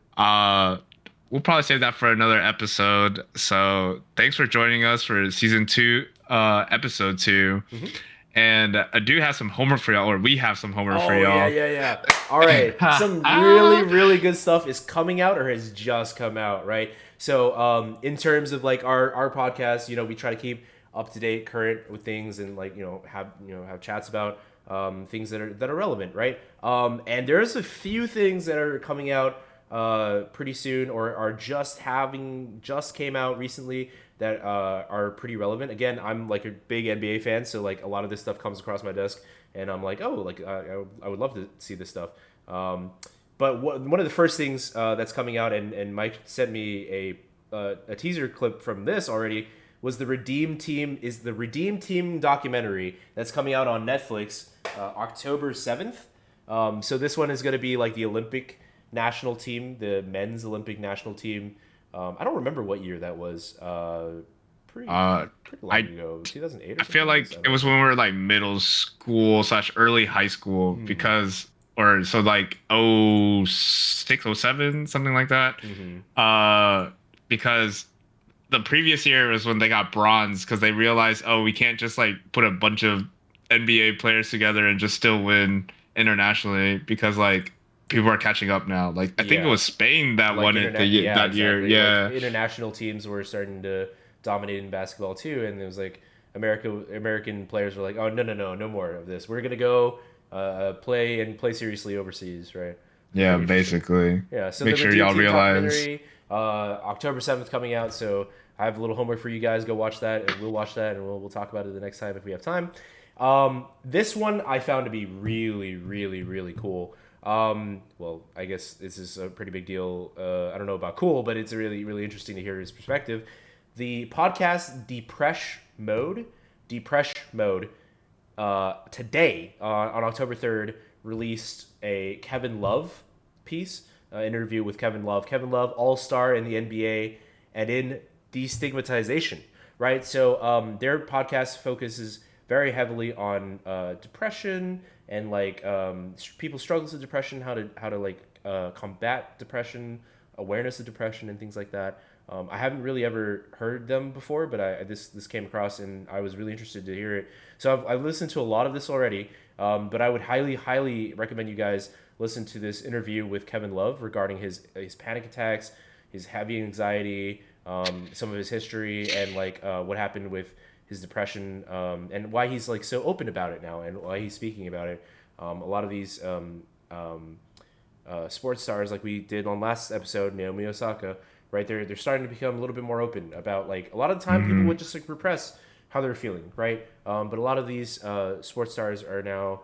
We'll probably save that for another episode. So thanks for joining us for season 2, episode 2. And I do have some homework for y'all, or we have some homework for y'all. Yeah. All right. Some really good stuff is coming out or has just come out, right? So in terms of like our podcast, we try to keep up to date, current with things, and like have chats about things that are relevant, right? And there's a few things that are coming out pretty soon or are just came out recently that are pretty relevant. Again, I'm like a big NBA fan, so like a lot of this stuff comes across my desk, and I'm like, oh, like I would love to see this stuff. But one of the first things that's coming out, and Mike sent me a teaser clip from this already, was the Redeem Team documentary that's coming out on Netflix October 7th. So this one is going to be like the Olympic national team, the men's Olympic national team. I don't remember what year that was. Pretty long ago, 2008. I feel like it was when we were like middle school / early high school because, or so like 06, 07, something like that. Because the previous year was when they got bronze because they realized, oh, we can't just like put a bunch of NBA players together and just still win internationally because like people are catching up now. Like I think it was Spain that won it that year. Yeah, like, international teams were starting to dominate in basketball too, and it was like American players were like, oh no more of this. We're gonna go play seriously overseas, right? Yeah, basically. Yeah, so make sure y'all realize. October 7th coming out, so I have a little homework for you guys. Go watch that, and we'll watch that, and we'll talk about it the next time if we have time. This one I found to be really cool. Well, I guess this is a pretty big deal. I don't know about cool, but it's really interesting to hear his perspective. The podcast Depresh Mode, today on October 3rd released a Kevin Love piece, interview with Kevin Love. Kevin Love, all-star in the NBA and in destigmatization, right? So their podcast focuses very heavily on depression and like people's struggles with depression, how to like combat depression, awareness of depression, and things like that. I haven't really ever heard them before, but this came across and I was really interested to hear it. So I've listened to a lot of this already, but I would highly recommend you guys listen to this interview with Kevin Love regarding his panic attacks, his heavy anxiety, some of his history, and like what happened with his depression, and why he's like so open about it now and why he's speaking about it. A lot of these sports stars, like we did on last episode, Naomi Osaka, right? They're starting to become a little bit more open about like a lot of the time people would just like repress how they're feeling, right? But a lot of these sports stars are now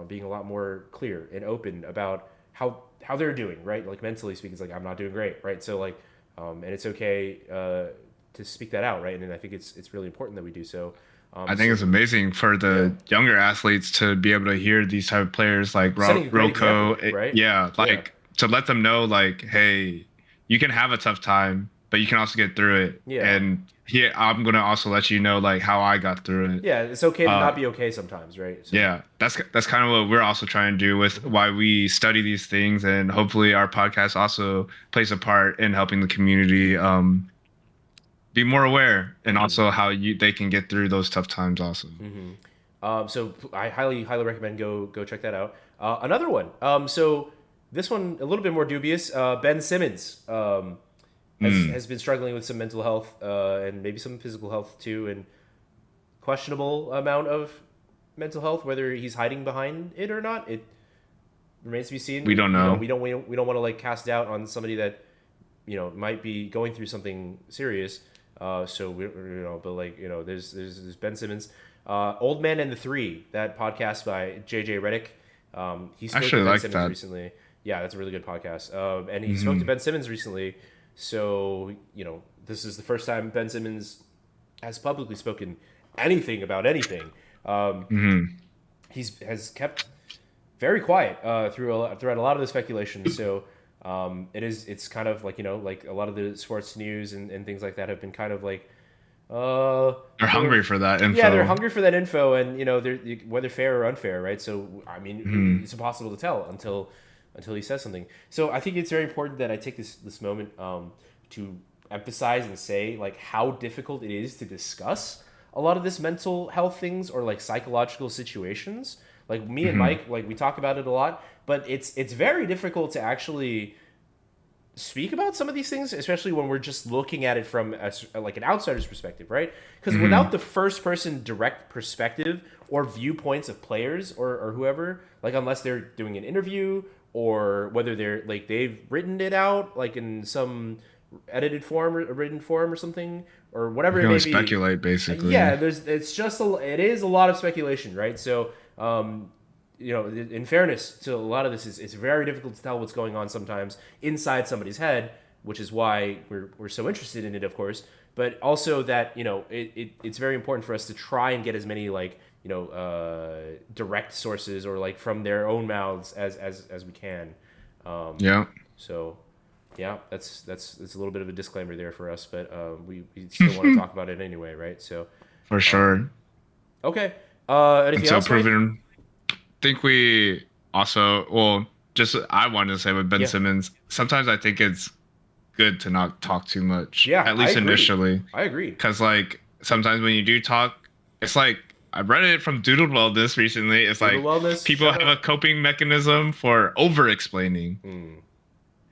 being a lot more clear and open about how they're doing, right? Like mentally speaking, it's like I'm not doing great, right? So like, and it's okay to speak that out, right? And I think it's really important that we do so. I think it's amazing for the younger athletes to be able to hear these type of players like Setting a great Roko, example, right? To let them know like, hey, you can have a tough time, but you can also get through it. Yeah. And here I'm gonna also let you know like how I got through it. Yeah, it's okay to not be okay sometimes, right? So. Yeah, that's kind of what we're also trying to do with why we study these things, and hopefully our podcast also plays a part in helping the community be more aware, and also how they can get through those tough times also. So I highly recommend go check that out. Another one. So this one a little bit more dubious. Ben Simmons has been struggling with some mental health and maybe some physical health too, and questionable amount of mental health. Whether he's hiding behind it or not, it remains to be seen. We don't know. We don't want to like cast doubt on somebody that might be going through something serious. So we but like there's Ben Simmons, Old Man and the Three, that podcast by JJ Redick. He spoke to Ben Simmons recently. Yeah, that's a really good podcast. And he spoke to Ben Simmons recently. So this is the first time Ben Simmons has publicly spoken anything about anything. Has kept very quiet throughout a lot of the speculation. So. It's kind of like like a lot of the sports news and things like that have been kind of like they're hungry for that info. Yeah, they're hungry for that info, and they're whether fair or unfair, right? So I mean, it's impossible to tell until he says something. So I think it's very important that I take this moment to emphasize and say like how difficult it is to discuss a lot of this mental health things or like psychological situations. Like me and Mike, like we talk about it a lot, but it's very difficult to actually speak about some of these things, especially when we're just looking at it from like an outsider's perspective, right? Because without the first person direct perspective or viewpoints of players or whoever, like unless they're doing an interview or whether they're like they've written it out like in some edited form or written form or something or whatever it may be. Speculate basically. Yeah, it is a lot of speculation, right? So in fairness to a lot of this, it's very difficult to tell what's going on sometimes inside somebody's head, which is why we're so interested in it, of course. But also that it's very important for us to try and get as many like direct sources or like from their own mouths as we can. So yeah, that's a little bit of a disclaimer there for us, but we still want to talk about it anyway, right? So for sure. Okay. Anything else? I think we also, I wanted to say with Ben Simmons, sometimes I think it's good to not talk too much. Yeah, at least initially. I agree. Because like sometimes when you do talk, it's like I read it from Doodle Wellness recently. It's people have a coping mechanism for over-explaining.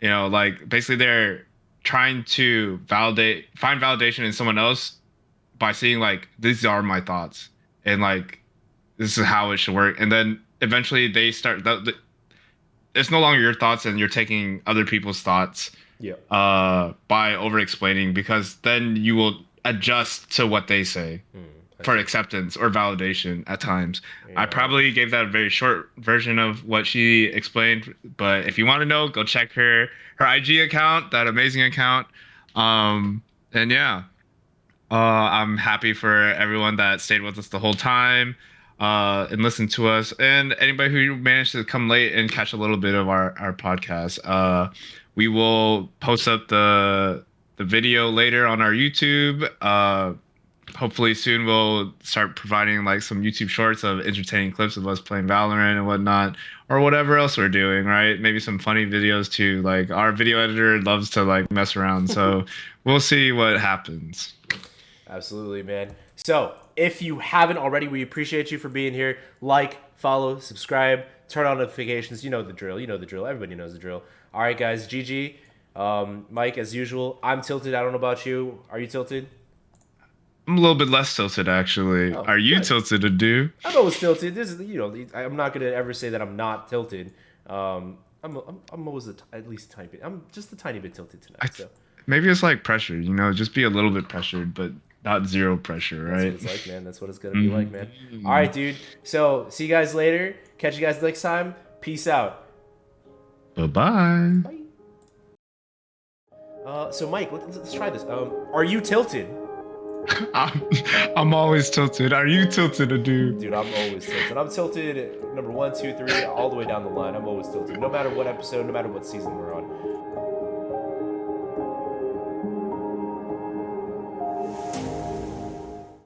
Like basically they're trying to find validation in someone else by seeing like these are my thoughts and like this is how it should work, and then eventually they start it's no longer your thoughts and you're taking other people's thoughts by over explaining, because then you will adjust to what they say for acceptance or validation at times. I probably gave that a very short version of what she explained, but if you want to know, go check her IG account, that amazing account. And yeah, I'm happy for everyone that stayed with us the whole time and listened to us, and anybody who managed to come late and catch a little bit of our podcast. We will post up the video later on our YouTube. Hopefully soon we'll start providing like some YouTube shorts of entertaining clips of us playing Valorant and whatnot, or whatever else we're doing, right? Maybe some funny videos too. Like our video editor loves to like mess around, so we'll see what happens. Absolutely, man. So if you haven't already, we appreciate you for being here. Like, follow, subscribe, turn on notifications. You know the drill. Everybody knows the drill. All right, guys. GG. Mike, as usual, I'm tilted. I don't know about you. Are you tilted? I'm a little bit less tilted, actually. Are you tilted, dude? I'm always tilted. This is, I'm not gonna ever say that I'm not tilted. I'm always at least a tiny bit. I'm just a tiny bit tilted tonight. So maybe it's like pressure, just be a little bit pressured, but not zero pressure, right? That's what it's like, man. That's what it's gonna be like, man. All right, dude. So see you guys later. Catch you guys next time. Peace out. Bye-bye. Bye. So Mike, let's try this. Are you tilted? I'm always tilted. Are you tilted, dude? Dude, I'm always tilted. I'm tilted number 1, 2, 3, all the way down the line. I'm always tilted. No matter what episode, no matter what season we're on.